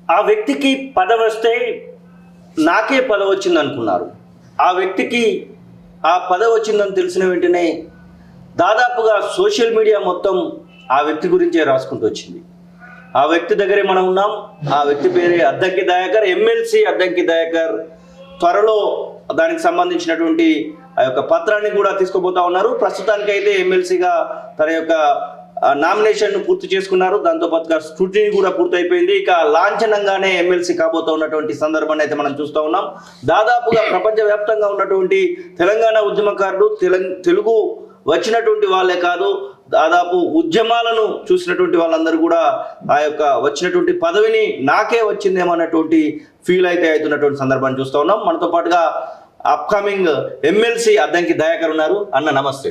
ఆ వ్యక్తికి పదవి వస్తే నాకే పదవి వచ్చింది అనుకున్నారు. ఆ వ్యక్తికి ఆ పదవి వచ్చిందని తెలిసిన వెంటనే దాదాపుగా సోషల్ మీడియా మొత్తం ఆ వ్యక్తి గురించే రాసుకుంటూ వచ్చింది. ఆ వ్యక్తి దగ్గరే మనం ఉన్నాం. ఆ వ్యక్తి పేరే అద్దంకి దయాకర్, ఎమ్మెల్సీ అద్దంకి దయాకర్. త్వరలో దానికి సంబంధించినటువంటి ఆ యొక్క పత్రాన్ని కూడా తీసుకోబోతా ఉన్నారు. ప్రస్తుతానికైతే ఎమ్మెల్సీగా తన యొక్క నామినేషన్ పూర్తి చేసుకున్నారు. దాంతోపాటుగా స్క్రూటినీ కూడా పూర్తయిపోయింది. ఇక లాంఛనంగానే ఎమ్మెల్సీ కాబోతా ఉన్నటువంటి సందర్భాన్ని అయితే మనం చూస్తూ ఉన్నాం. దాదాపుగా ప్రపంచవ్యాప్తంగా ఉన్నటువంటి తెలంగాణ ఉద్యమకారులు, తెలుగు వచ్చినటువంటి వాళ్ళే కాదు, దాదాపు ఉద్యమాలను చూసినటువంటి వాళ్ళందరూ కూడా ఆ యొక్క వచ్చినటువంటి పదవిని నాకే వచ్చిందేమన్నటువంటి ఫీల్ అయితే అవుతున్నటువంటి సందర్భాన్ని చూస్తూ ఉన్నాం. మనతో పాటుగా అప్కమింగ్ ఎమ్మెల్సీ అద్దంకి దయాకర్ ఉన్నారు. అన్న నమస్తే.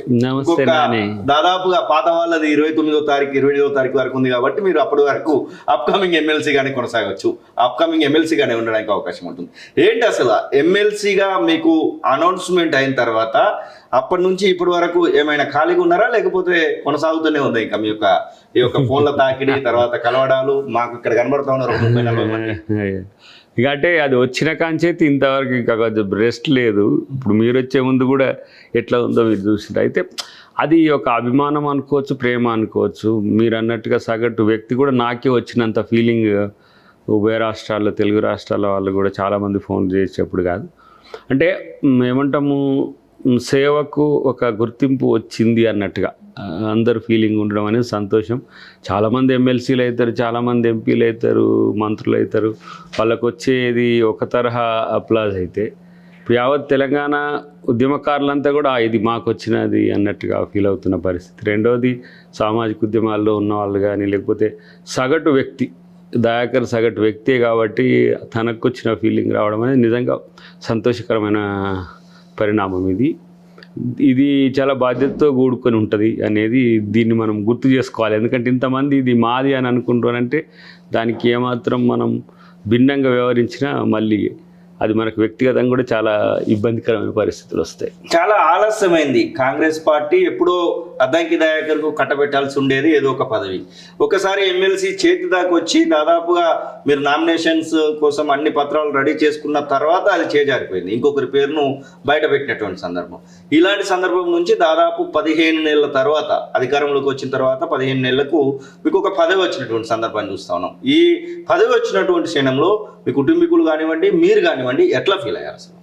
దాదాపుగా పాత వాళ్ళది 29వ తారీఖు 28వ తారీఖు వరకు ఉంది కాబట్టి మీరు అప్పటి వరకు అప్కమింగ్ ఎమ్మెల్సీగానే కొనసాగవచ్చు, అప్కమింగ్ ఎమ్మెల్సీగానే ఉండడానికి అవకాశం ఉంటుంది. ఏంటి అసలు ఎమ్మెల్సీగా మీకు అనౌన్స్మెంట్ అయిన తర్వాత అప్పటి నుంచి ఇప్పటి వరకు ఏమైనా ఖాళీగా ఉన్నారా, లేకపోతే కొనసాగుతూనే ఉంది ఇంకా మీ యొక్క ఈ యొక్క ఫోన్ల తాకిడి, తర్వాత కలవడాలు? మాకు ఇక్కడ కనబడుతూ ఉన్నారు 30-40 మంది. ఇక అంటే అది వచ్చిన కాంచేతి ఇంతవరకు ఇంకా కొంచెం రెస్ట్ లేదు. ఇప్పుడు మీరు వచ్చే ముందు కూడా ఎట్లా ఉందో మీరు చూసింది. అయితే అది ఒక అభిమానం అనుకోవచ్చు, ప్రేమ అనుకోవచ్చు. మీరు అన్నట్టుగా సగటు వ్యక్తి కూడా నాకే వచ్చినంత ఫీలింగ్ ఉభయ రాష్ట్రాల్లో, తెలుగు రాష్ట్రాల వాళ్ళు కూడా చాలామంది ఫోన్ చేసేటప్పుడు కాదు. అంటే ఏమంటాము, సేవకు ఒక గుర్తింపు వచ్చింది అన్నట్టుగా అందరు ఫీలింగ్ ఉండడం అనేది సంతోషం. చాలామంది ఎమ్మెల్సీలు అవుతారు, చాలామంది ఎంపీలు అవుతారు, మంత్రులు అవుతారు. వాళ్ళకు వచ్చేది ఒక తరహా అప్లాజ్. అయితే ఇప్పుడు యావత్ తెలంగాణ ఉద్యమకారులంతా కూడా ఇది మాకు వచ్చినది అన్నట్టుగా ఫీల్ అవుతున్న పరిస్థితి. రెండవది సామాజిక ఉద్యమాల్లో ఉన్న వాళ్ళు కానీ, లేకపోతే సగటు వ్యక్తి దయాకర్ సగటు వ్యక్తే కాబట్టి తనకు వచ్చిన ఫీలింగ్ రావడం అనేది నిజంగా సంతోషకరమైన పరిణామం. ఇది చాలా బాధ్యతతో కూడుకొని ఉంటుంది అనేది దీన్ని మనం గుర్తు చేసుకోవాలి. ఎందుకంటే ఇంతమంది ఇది మాది అని అనుకుంటారంటే దానికి ఏమాత్రం మనం భిన్నంగా వ్యవహరించినా మళ్ళీ అది మనకు వ్యక్తిగతంగా కూడా చాలా ఇబ్బందికరమైన పరిస్థితులు వస్తాయి. చాలా ఆలస్యమైంది. కాంగ్రెస్ పార్టీ ఎప్పుడో అద్దంకి దయాకర్కు కట్టబెట్టాల్సి ఉండేది ఏదో ఒక పదవి. ఒకసారి ఎమ్మెల్సీ చేతి దాకా వచ్చి దాదాపుగా మీరు నామినేషన్స్ కోసం అన్ని పత్రాలు రెడీ చేసుకున్న తర్వాత అది చేజారిపోయింది, ఇంకొకరి పేరును బయట పెట్టినటువంటి సందర్భం. ఇలాంటి సందర్భం నుంచి దాదాపు 15 నెలల తర్వాత అధికారంలోకి వచ్చిన తర్వాత 15 నెలలకు మీకు ఒక పదవి వచ్చినటువంటి సందర్భాన్ని చూస్తా ఉన్నాం. ఈ పదవి వచ్చినటువంటి క్షణంలో మీ కుటుంబీకులు కానివ్వండి, మీరు కానివ్వండి, ఎట్లా ఫీల్ అయ్యారు అసలు?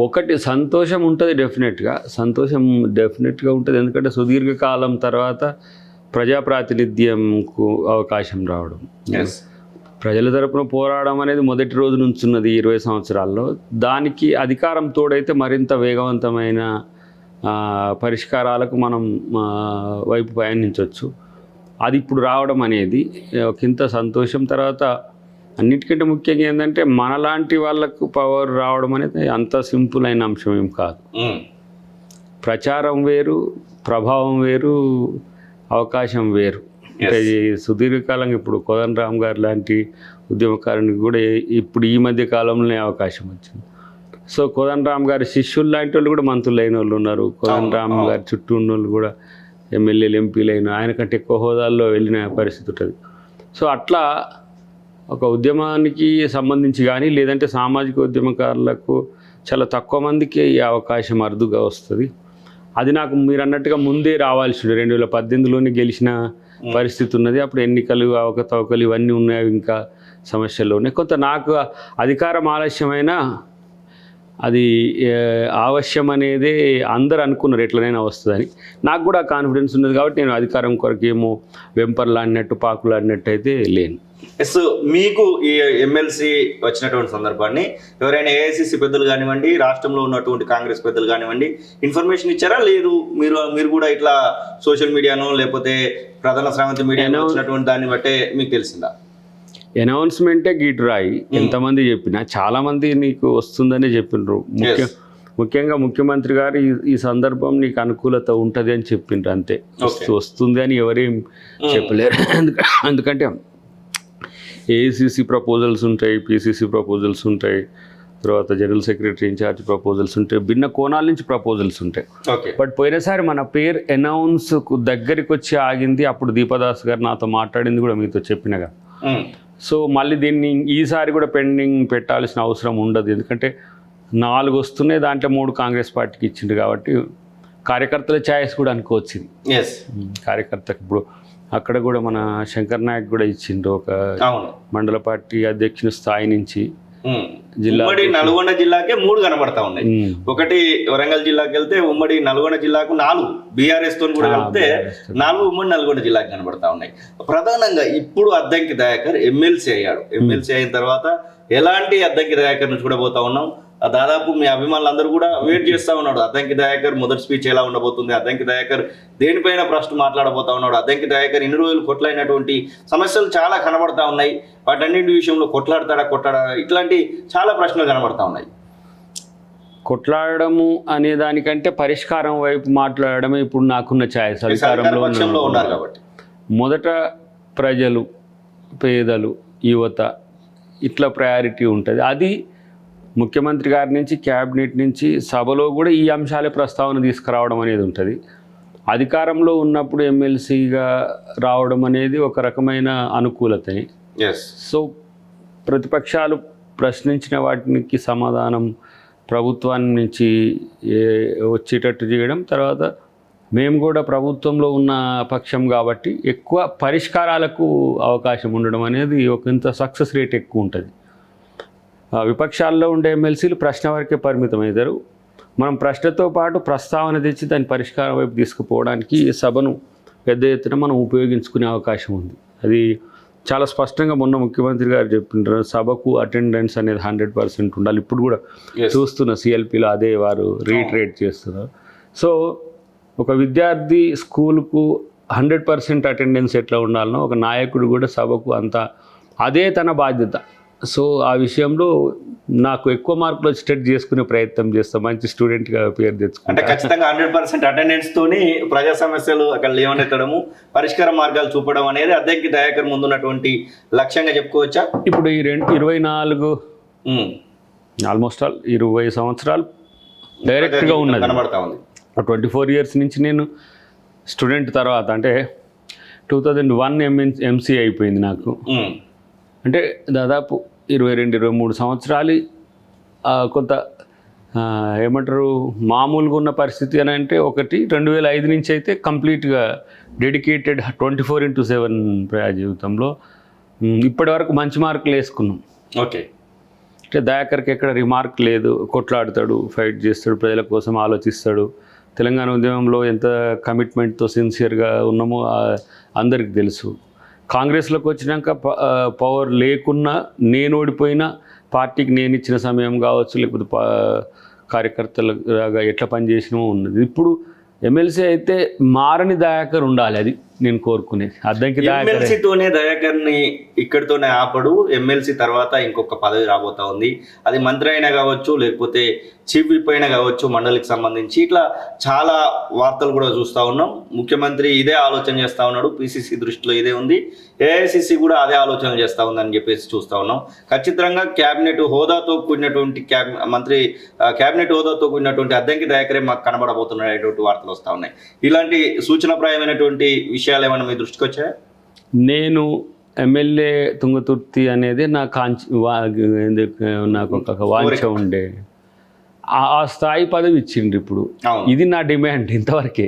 ఒకటి సంతోషం ఉంటుంది, డెఫినెట్గా ఉంటుంది. ఎందుకంటే సుదీర్ఘకాలం తర్వాత ప్రజాప్రాతినిధ్యంకు అవకాశం రావడం, ప్రజల తరపున పోరాడడం అనేది మొదటి రోజు నుంచి ఉన్నది 20 సంవత్సరాల్లో. దానికి అధికారం తోడైతే మరింత వేగవంతమైన పరిష్కారాలకు మనం వైపు పయనించవచ్చు. అది ఇప్పుడు రావడం అనేది ఒకంత సంతోషం. తర్వాత అన్నిటికంటే ముఖ్యంగా ఏంటంటే మనలాంటి వాళ్ళకు పవర్ రావడం అనేది అంత సింపుల్ అయిన అంశం ఏం కాదు. ప్రచారం వేరు, ప్రభావం వేరు, అవకాశం వేరు. అంటే సుదీర్ఘకాలంగా ఇప్పుడు కోదండరామ్ గారు లాంటి ఉద్యమకారునికి కూడా ఇప్పుడు ఈ మధ్య కాలంలోనే అవకాశం వచ్చింది. సో కోదండరామ్ గారి శిష్యులు లాంటి వాళ్ళు కూడా మంత్రులు అయిన వాళ్ళు ఉన్నారు. కోదండరామ్ గారి చుట్టూ ఉన్న వాళ్ళు కూడా ఎమ్మెల్యేలు, ఎంపీలు అయిన, ఆయన కంటే ఎక్కువ హోదాల్లో వెళ్ళిన పరిస్థితి ఉంటుంది. సో అట్లా ఒక ఉద్యమానికి సంబంధించి కానీ, లేదంటే సామాజిక ఉద్యమకారులకు చాలా తక్కువ మందికి ఈ అవకాశం అరుదుగా వస్తుంది. అది నాకు మీరు అన్నట్టుగా ముందే రావాల్సి ఉండే 2018లోనే గెలిచిన పరిస్థితి ఉన్నది. అప్పుడు ఎన్నికలు, అవకతవకలు ఇవన్నీ ఉన్నాయి, ఇంకా సమస్యలు ఉన్నాయి. కొంత నాకు అధికారం ఆలస్యమైన అది ఆవశ్యం అనేది అందరు అనుకున్నారు ఎట్లనైనా వస్తుందని. నాకు కూడా కాన్ఫిడెన్స్ ఉన్నది కాబట్టి నేను అధికారం కొరకు ఏమో వెంపర్లాడినట్టు, పాకులాడినట్టు అయితే లేను. మీకు ఈ ఎమ్మెల్సీ వచ్చినటువంటి సందర్భాన్ని ఎవరైనా ఏఐసిసి పెద్దలు కానివ్వండి, రాష్ట్రంలో ఉన్నటువంటి కాంగ్రెస్ పెద్దలు కానివ్వండి ఇన్ఫర్మేషన్ ఇచ్చారా? లేదు మీరు కూడా ఇట్లా సోషల్ మీడియానో లేకపోతే ప్రధాన స్రవంతి మీడియాలో వచ్చినటువంటి దాన్ని బట్టే మీకు తెలిసిందా? అనౌన్స్మెంటే గీటురాయి. ఎంతమంది చెప్పినా చాలామంది నీకు వస్తుందని చెప్పినారు. ముఖ్యంగా ముఖ్యమంత్రి గారు ఈ సందర్భం నీకు అనుకూలత ఉంటుంది అని చెప్పిండ్రు. అంతే, వస్తుంది అని ఎవరేం చెప్పలేరు. ఎందుకంటే ఏఐసిసి ప్రపోజల్స్ ఉంటాయి, పిసిసి ప్రపోజల్స్ ఉంటాయి, తర్వాత జనరల్ సెక్రటరీ ఇన్ఛార్జ్ ప్రపోజల్స్ ఉంటాయి, భిన్న కోణాల నుంచి ప్రపోజల్స్ ఉంటాయి. బట్ పోయినసారి మన పేరు అనౌన్స్ దగ్గరికి వచ్చి ఆగింది. అప్పుడు దీపదాస్ గారు నాతో మాట్లాడింది కూడా మీతో చెప్పినగా. సో మళ్ళీ దీన్ని ఈసారి కూడా పెండింగ్ పెట్టాల్సిన అవసరం ఉండదు, ఎందుకంటే 4 వస్తున్నాయి, దాంట్లో 3 కాంగ్రెస్ పార్టీకి ఇచ్చిండు కాబట్టి కార్యకర్తల ఛాయిస్ కూడా అనుకోవచ్చు ఇది. ఎస్, కార్యకర్తకు ఇప్పుడు అక్కడ కూడా మన శంకర్ నాయక్ కూడా ఇచ్చిండ్రు ఒక అవును, మండల పార్టీ అధ్యక్షుని స్థాయి నుంచి జిల్లా ఉమ్మడి నల్గొండ జిల్లాకే 3 కనబడతా ఉన్నాయి. ఒకటి వరంగల్ జిల్లాకి వెళ్తే ఉమ్మడి నల్గొండ జిల్లాకు 4, బీఆర్ఎస్ తో కూడా కలిపితే 4 ఉమ్మడి నల్గొండ జిల్లాకి కనబడతా ఉన్నాయి. ప్రధానంగా ఇప్పుడు అద్దంకి దయాకర్ ఎమ్మెల్సీ అయ్యాడు. ఎమ్మెల్సీ అయిన తర్వాత ఎలాంటి అద్దంకి దయాకర్ను చూడబోతా ఉన్నాం? దాదాపు మీ అభిమానులందరూ కూడా వెయిట్ చేస్తూ ఉన్నాడు. అద్దంకి దయాకర్ మొదటి స్పీచ్ ఎలా ఉండబోతుంది, అద్దంకి దయాకర్ దేనిపైన ప్రశ్న మాట్లాడబోతా ఉన్నాడు, అద్దంకి దయాకర్ ఇన్ని రోజులు కొట్లాడినటువంటి సమస్యలు చాలా కనబడతా ఉన్నాయి, వాటన్నింటి విషయంలో కొట్లాడా ఇట్లాంటి చాలా ప్రశ్నలు కనబడతా ఉన్నాయి. కొట్లాడము అనే దానికంటే పరిష్కారం వైపు మాట్లాడడమే ఇప్పుడు నాకున్న ఛాయిస్. అధికారంలో ఉన్నారు కాబట్టి మొదట ప్రజలు, పేదలు, యువత ఇట్లా ప్రయారిటీ ఉంటుంది. అది ముఖ్యమంత్రి గారి నుంచి, క్యాబినెట్ నుంచి, సభలో కూడా ఈ అంశాలే ప్రస్తావన తీసుకురావడం అనేది ఉంటుంది. అధికారంలో ఉన్నప్పుడు ఎమ్మెల్సీగా రావడం అనేది ఒక రకమైన అనుకూలతని. సో ప్రతిపక్షాలు ప్రశ్నించిన వాటికి సమాధానం ప్రభుత్వాన్ని నుంచి వచ్చేటట్టు చేయడం, తర్వాత మేము కూడా ప్రభుత్వంలో ఉన్న పక్షం కాబట్టి ఎక్కువ పరిష్కారాలకు అవకాశం ఉండడం అనేది ఒక ఇంత సక్సెస్ రేట్ ఎక్కువ ఉంటుంది. విపక్షాల్లో ఉండే ఎమ్మెల్సీలు ప్రశ్న వరకే పరిమితం అవుతారు. మనం ప్రశ్నతో పాటు ప్రస్తావన తెచ్చి దాని పరిష్కారం వైపు తీసుకుపోవడానికి సభను పెద్ద ఎత్తున మనం ఉపయోగించుకునే అవకాశం ఉంది. అది చాలా స్పష్టంగా మొన్న ముఖ్యమంత్రి గారు చెప్పింటారు, సభకు అటెండెన్స్ అనేది 100% ఉండాలి. ఇప్పుడు కూడా చూస్తున్న సిఎల్పిలో అదే వారు రీట్రేట్ చేస్తున్నారు. సో ఒక విద్యార్థి స్కూల్కు 100% అటెండెన్స్ ఎట్లా ఉండాలనో ఒక నాయకుడు కూడా సభకు అంతా అదే తన బాధ్యత. సో ఆ విషయంలో నాకు ఎక్కువ మార్కులు వచ్చేటట్టు చేసుకునే ప్రయత్నం చేస్తాం, మంచి స్టూడెంట్గా పేరు తెచ్చుకుంటాం. అంటే ఖచ్చితంగా 100% అటెండెన్స్ తోని ప్రజా సమస్యలు అక్కడ లేవనెత్తడము, పరిష్కార మార్గాలు చూపడం అనేది అద్దంకి దయాకర్ ముందున్నటువంటి లక్ష్యంగా చెప్పుకోవచ్చా? ఇప్పుడు ఈ 24 ఆల్మోస్ట్ ఆల్ 20 సంవత్సరాలు డైరెక్ట్గా ఉన్నది కనబడతా ఉంది. 24 ఇయర్స్ నుంచి నేను స్టూడెంట్, తర్వాత అంటే 2001 ఎంసీ అయిపోయింది నాకు. అంటే దాదాపు 22-23 సంవత్సరాలు కొంత ఏమంటారు మామూలుగా ఉన్న పరిస్థితి అని అంటే, ఒకటి 2005 నుంచి అయితే కంప్లీట్గా డెడికేటెడ్ 24/7 ప్రజా జీవితంలో ఇప్పటి వరకు మంచి మార్కులు వేసుకున్నాం. ఓకే, అంటే దయాకర్కి ఎక్కడ రిమార్క్ లేదు, కొట్లాడతాడు, ఫైట్ చేస్తాడు, ప్రజల కోసం ఆలోచిస్తాడు. తెలంగాణ ఉద్యమంలో ఎంత కమిట్మెంట్తో సిన్సియర్గా ఉన్నామో అందరికీ తెలుసు. కాంగ్రెస్లోకి వచ్చినాక పవర్ లేకున్నా, నేను ఓడిపోయినా పార్టీకి నేను ఇచ్చిన సమయం కావచ్చు, లేకపోతే కార్యకర్తలుగా ఎట్లా పనిచేసినామో ఉన్నది. ఇప్పుడు ఎమ్మెల్సీ అయితే మారని దయాకర్ ఉండాలి, అది నేను కోరుకునేది. అద్దంకి ఎమ్మెల్సీతోనే దయాకర్ని ఇక్కడితోనే ఆపడు. ఎమ్మెల్సీ తర్వాత ఇంకొక పదవి రాబోతా ఉంది, అది మంత్రి అయినా కావచ్చు, లేకపోతే చీఫ్ విప్ అయినా కావచ్చు, మండలికి సంబంధించి. ఇట్లా చాలా వార్తలు కూడా చూస్తూ ఉన్నాం. ముఖ్యమంత్రి ఇదే ఆలోచన చేస్తూ ఉన్నాడు, పిసిసి దృష్టిలో ఇదే ఉంది, ఏఐసిసి కూడా అదే ఆలోచన చేస్తూ ఉందని చెప్పేసి చూస్తూ ఉన్నాం. ఖచ్చితంగా క్యాబినెట్ హోదాతో కూడినటువంటి క్యాబినెట్ హోదాతో కూడినటువంటి అద్దంకి దయాకరే మాకు కనబడబోతున్నటువంటి వార్తలు వస్తూ ఉన్నాయి. ఇలాంటి సూచనప్రాయమైనటువంటి విషయాలు ఏమైనా మీ దృష్టికి వచ్చాయా? నేను ఎమ్మెల్యే తుంగతుర్తి అనేది నాకు ఒక వాంఛ ఉండే, ఆ స్థాయి పదవి ఇచ్చిండ్రు. ఇప్పుడు ఇది నా డిమాండ్ ఇంతవరకే.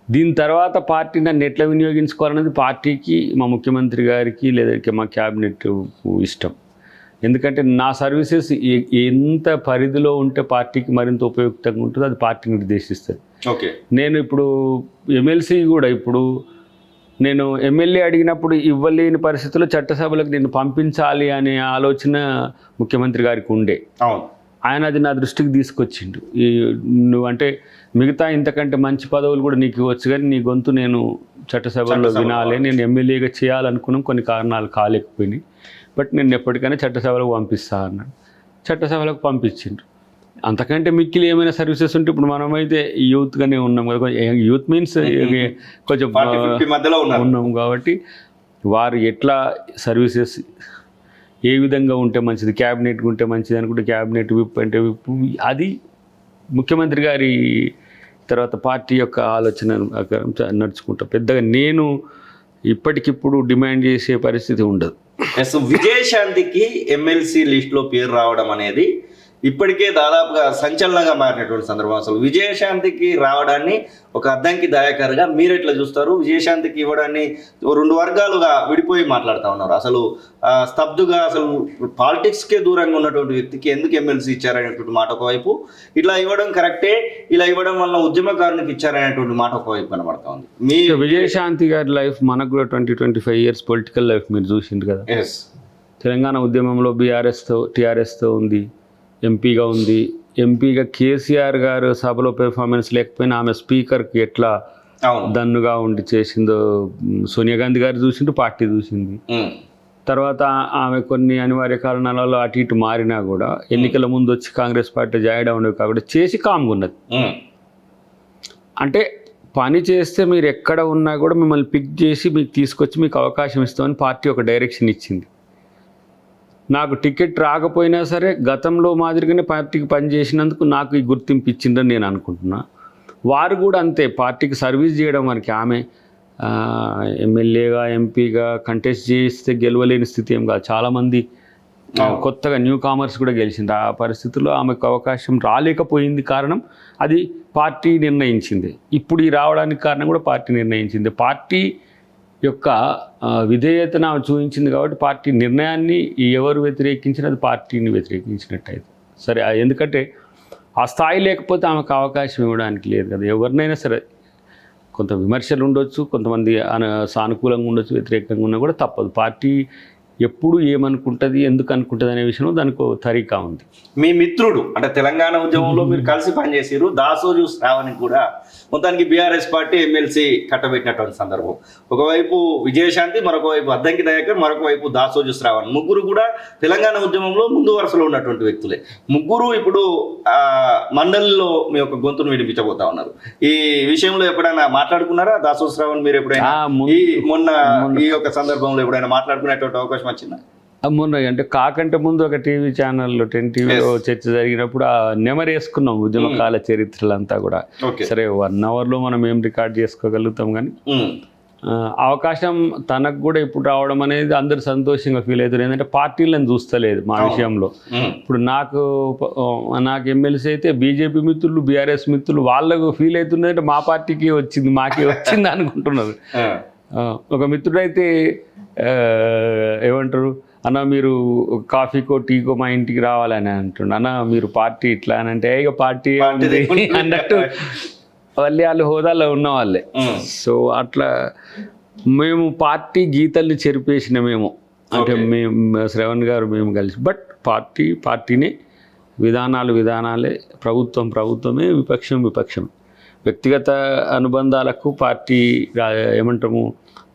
దీని తర్వాత పార్టీ నన్ను ఎట్లా వినియోగించుకోవాలనేది పార్టీకి, మా ముఖ్యమంత్రి గారికి, లేదా మా క్యాబినెట్ ఇష్టం. ఎందుకంటే నా సర్వీసెస్ ఎంత పరిధిలో ఉంటే పార్టీకి మరింత ఉపయుక్తంగా ఉంటుందో అది పార్టీ నిర్దేశిస్తుంది. ఓకే, నేను ఇప్పుడు ఎమ్మెల్సీ కూడా ఇప్పుడు నేను ఎమ్మెల్యే అడిగినప్పుడు ఇవ్వలేని పరిస్థితుల్లో చట్టసభలకు నేను పంపించాలి అనే ఆలోచన ముఖ్యమంత్రి గారికి ఉండే. ఆయన అది నా దృష్టికి తీసుకొచ్చిండు. నువ్వు అంటే మిగతా ఇంతకంటే మంచి పదవులు కూడా నీకు ఇవ్వచ్చు, కానీ నీ గొంతు నేను చట్టసభల్లో వినాలి, నేను ఎమ్మెల్యేగా చేయాలనుకున్నాం, కొన్ని కారణాలు కాలేకపోయినాయి, బట్ నేను ఎప్పటికైనా చట్టసభలకు పంపిస్తా అన్నాడు. చట్టసభలకు పంపించిండు. అంతకంటే మిక్కిలి ఏమైనా సర్వీసెస్ ఉంటే ఇప్పుడు మనమైతే యూత్గానే ఉన్నాం కదా, యూత్ మీన్స్ కొంచెం మధ్యలో ఉన్నాం కాబట్టి వారు ఎట్లా సర్వీసెస్ ఏ విధంగా ఉంటే మంచిది, క్యాబినెట్గా ఉంటే మంచిది అనుకుంటే క్యాబినెట్ విప్ అంటే విప్, అది ముఖ్యమంత్రి గారి తర్వాత పార్టీ యొక్క ఆలోచన నడుచుకుంటా. పెద్దగా నేను ఇప్పటికిప్పుడు డిమాండ్ చేసే పరిస్థితి ఉండదు. ఎస్, విజయశాంతికి ఎమ్మెల్సీ లిస్టులో పేరు రావడం అనేది ఇప్పటికే దాదాపుగా సంచలనంగా మారినటువంటి సందర్భం. అసలు విజయశాంతికి రావడాన్ని ఒక అద్దంకి దయాకర్గా మీరు ఎట్లా చూస్తారు? విజయశాంతికి ఇవ్వడాన్ని రెండు వర్గాలుగా విడిపోయి మాట్లాడుతూ ఉన్నారు. అసలు స్తబ్దుగా అసలు పాలిటిక్స్కే దూరంగా ఉన్నటువంటి వ్యక్తికి ఎందుకు ఎమ్మెల్సీ ఇచ్చారనేటువంటి మాట ఒకవైపు, ఇట్లా ఇవ్వడం కరెక్టే, ఇలా ఇవ్వడం వల్ల ఉద్యమకారునికి ఇచ్చారనేటువంటి మాట ఒకవైపు కనబడతా ఉంది. మీ విజయశాంతి గారి లైఫ్ మనకు కూడా 20-25 years పొలిటికల్ లైఫ్ మీరు చూసిండ్రు కదా. ఎస్, తెలంగాణ ఉద్యమంలో బీఆర్ఎస్తో టీఆర్ఎస్తో ఉంది, ఎంపీగా ఉంది. ఎంపీగా కేసీఆర్ గారు సభలో పెర్ఫార్మెన్స్ లేకపోయినా ఆమె స్పీకర్కి ఎట్లా దన్నుగా ఉండి చేసిందో సోనియా గాంధీ గారు చూసిండు, పార్టీ చూసింది. తర్వాత ఆమె కొన్ని అనివార్య కారణాలలో అటు ఇటు మారినా కూడా ఎన్నికల ముందు వచ్చి కాంగ్రెస్ పార్టీ జాయిన్ అవ్వడం కాకుండా చేసి కామ్గా ఉన్నది. అంటే పని చేస్తే మీరు ఎక్కడ ఉన్నా కూడా మిమ్మల్ని పిక్ చేసి మీకు తీసుకొచ్చి మీకు అవకాశం ఇస్తామని పార్టీ ఒక డైరెక్షన్ ఇచ్చింది. నాకు టికెట్ రాకపోయినా సరే గతంలో మాదిరిగానే పార్టీకి పనిచేసినందుకు నాకు ఈ గుర్తింపు ఇచ్చిందని నేను అనుకుంటున్నా. వారు కూడా అంతే, పార్టీకి సర్వీస్ చేయడం వరకు. ఆమె ఎమ్మెల్యేగా ఎంపీగా కంటెస్ట్ చేస్తే గెలవలేని స్థితి ఏం కాదు. చాలామంది కొత్తగా న్యూ కామర్స్ కూడా గెలిచింది. ఆ పరిస్థితుల్లో ఆమెకు అవకాశం రాలేకపోయింది. కారణం అది పార్టీ నిర్ణయించింది. ఇప్పుడు ఈ రావడానికి కారణం కూడా పార్టీ నిర్ణయించింది. పార్టీ యొక్క విధేయతను ఆమె చూపించింది కాబట్టి పార్టీ నిర్ణయాన్ని ఎవరు వ్యతిరేకించినా అది పార్టీని వ్యతిరేకించినట్టయితే సరే. ఎందుకంటే ఆ స్థాయి లేకపోతే ఆమెకు అవకాశం ఇవ్వడానికి లేదు కదా. ఎవరినైనా సరే కొంత విమర్శలు ఉండొచ్చు, కొంతమంది సానుకూలంగా ఉండొచ్చు, వ్యతిరేకంగా ఉన్నా కూడా తప్పదు. పార్టీ ఎప్పుడు ఏమనుకుంటుంది, ఎందుకు అనుకుంటుంది అనే విషయంలో దానికి తరీకా ఉంది. మీ మిత్రుడు అంటే తెలంగాణ ఉద్యమంలో మీరు కలిసి పనిచేసారు, దాసోజు శ్రావణి కూడా మొత్తానికి బీఆర్ఎస్ పార్టీ ఎమ్మెల్సీ కట్టబెట్టినటువంటి సందర్భం. ఒకవైపు విజయశాంతి, మరొక వైపు అద్దంకి దయాకర్, మరొక వైపు దాసోజు శ్రావణి, ముగ్గురు కూడా తెలంగాణ ఉద్యమంలో ముందు వరుసలో ఉన్నటువంటి వ్యక్తులే. ముగ్గురు ఇప్పుడు మండలిలో మీ యొక్క గొంతును వినిపించబోతా ఉన్నారు. ఈ విషయంలో ఎప్పుడైనా మాట్లాడుకున్నారా? దాసోజు శ్రావణి మీరు ఎప్పుడైనా మొన్న ఈ యొక్క సందర్భంలో ఎప్పుడైనా మాట్లాడుకునేటువంటి అవకాశం వచ్చిందా? మొన్న అంటే కాకంటే ముందు ఒక టీవీ ఛానల్లో 10 టీవీలో చర్చ జరిగినప్పుడు ఆ నెమరేసుకున్నాం ఉద్యమకాల చరిత్రలంతా కూడా. సరే 1 hourలో మనం ఏం రికార్డ్ చేసుకోగలుగుతాం, కానీ అవకాశం తనకు కూడా ఇప్పుడు రావడం అనేది అందరు సంతోషంగా ఫీల్ అవుతారు. ఏంటంటే పార్టీలను చూస్తలేదు మా విషయంలో. ఇప్పుడు నాకు ఎమ్మెల్సీ అయితే బీజేపీ మిత్రులు, బీఆర్ఎస్ మిత్రులు వాళ్ళకు ఫీల్ అవుతుంది అంటే మా పార్టీకి వచ్చింది, మాకే వచ్చింది అనుకుంటున్నారు. ఒక మిత్రుడైతే ఏమంటారు, అన్న మీరు కాఫీకో టీకో మా ఇంటికి రావాలని అంటుండ. అన్న మీరు పార్టీ ఇట్లా అని అంటే ఇక పార్టీ అన్నట్టు వాళ్ళు హోదాలో ఉన్న వాళ్ళే. సో అట్లా మేము పార్టీ గీతల్ని చెరిపేసిన మేము అంటే మేము శ్రవణ్ గారు మేము కలిసి. బట్ పార్టీనే, విధానాలే, ప్రభుత్వమే, విపక్షం. వ్యక్తిగత అనుబంధాలకు పార్టీ ఏమంటాము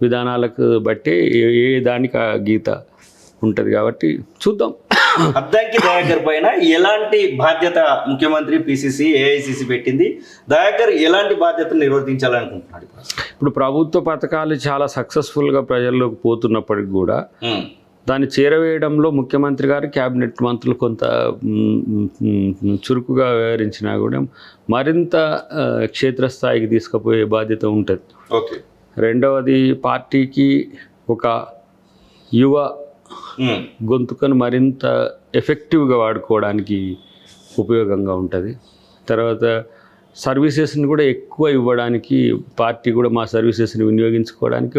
విధానాలకు బట్టే ఏ దానికి ఆ గీత ఉంటుంది కాబట్టి చూద్దాం. అద్దంకి దయాకర్ పైన ఎలాంటి బాధ్యత ముఖ్యమంత్రి, పిసిసి, ఏఐసిసి పెట్టింది? దయాకర్ ఎలాంటి బాధ్యతను నిర్వర్తించాలనుకుంటున్నాడు? ఇప్పుడు ప్రభుత్వ పథకాలు చాలా సక్సెస్ఫుల్గా ప్రజల్లోకి పోతున్నప్పటికి కూడా దాన్ని చేరవేయడంలో ముఖ్యమంత్రి గారు, క్యాబినెట్ మంత్రులు కొంత చురుకుగా వ్యవహరించినా కూడా మరింత క్షేత్రస్థాయికి తీసుకుపోయే బాధ్యత ఉంటుంది. ఓకే. రెండవది పార్టీకి ఒక యువ గొంతుకను మరింత ఎఫెక్టివ్గా వాడుకోవడానికి ఉపయోగంగా ఉంటుంది. తర్వాత సర్వీసెస్ని కూడా ఎక్కువ ఇవ్వడానికి పార్టీ కూడా మా సర్వీసెస్ని వినియోగించుకోవడానికి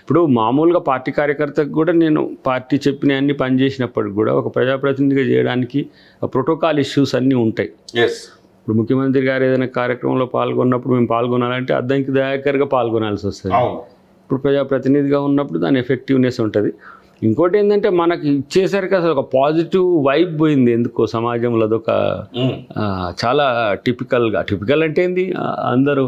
ఇప్పుడు మామూలుగా పార్టీ కార్యకర్తకు కూడా నేను పార్టీ చెప్పిన అన్ని పనిచేసినప్పటికి కూడా ఒక ప్రజాప్రతినిధిగా చేయడానికి ప్రోటోకాల్ ఇష్యూస్ అన్నీ ఉంటాయి. ఇప్పుడు ముఖ్యమంత్రి గారు ఏదైనా కార్యక్రమంలో పాల్గొన్నప్పుడు మేము పాల్గొనాలంటే అద్దంకి దయాకర్గా పాల్గొనాల్సి వస్తుంది. ఇప్పుడు ప్రజాప్రతినిధిగా ఉన్నప్పుడు దాని ఎఫెక్టివ్నెస్ ఉంటుంది. ఇంకోటి ఏంటంటే మనకి ఇచ్చేసరికి అసలు ఒక పాజిటివ్ వైబ్ పోయింది ఎందుకో సమాజంలో. అదొక చాలా టిపికల్ అంటే ఏంది, అందరూ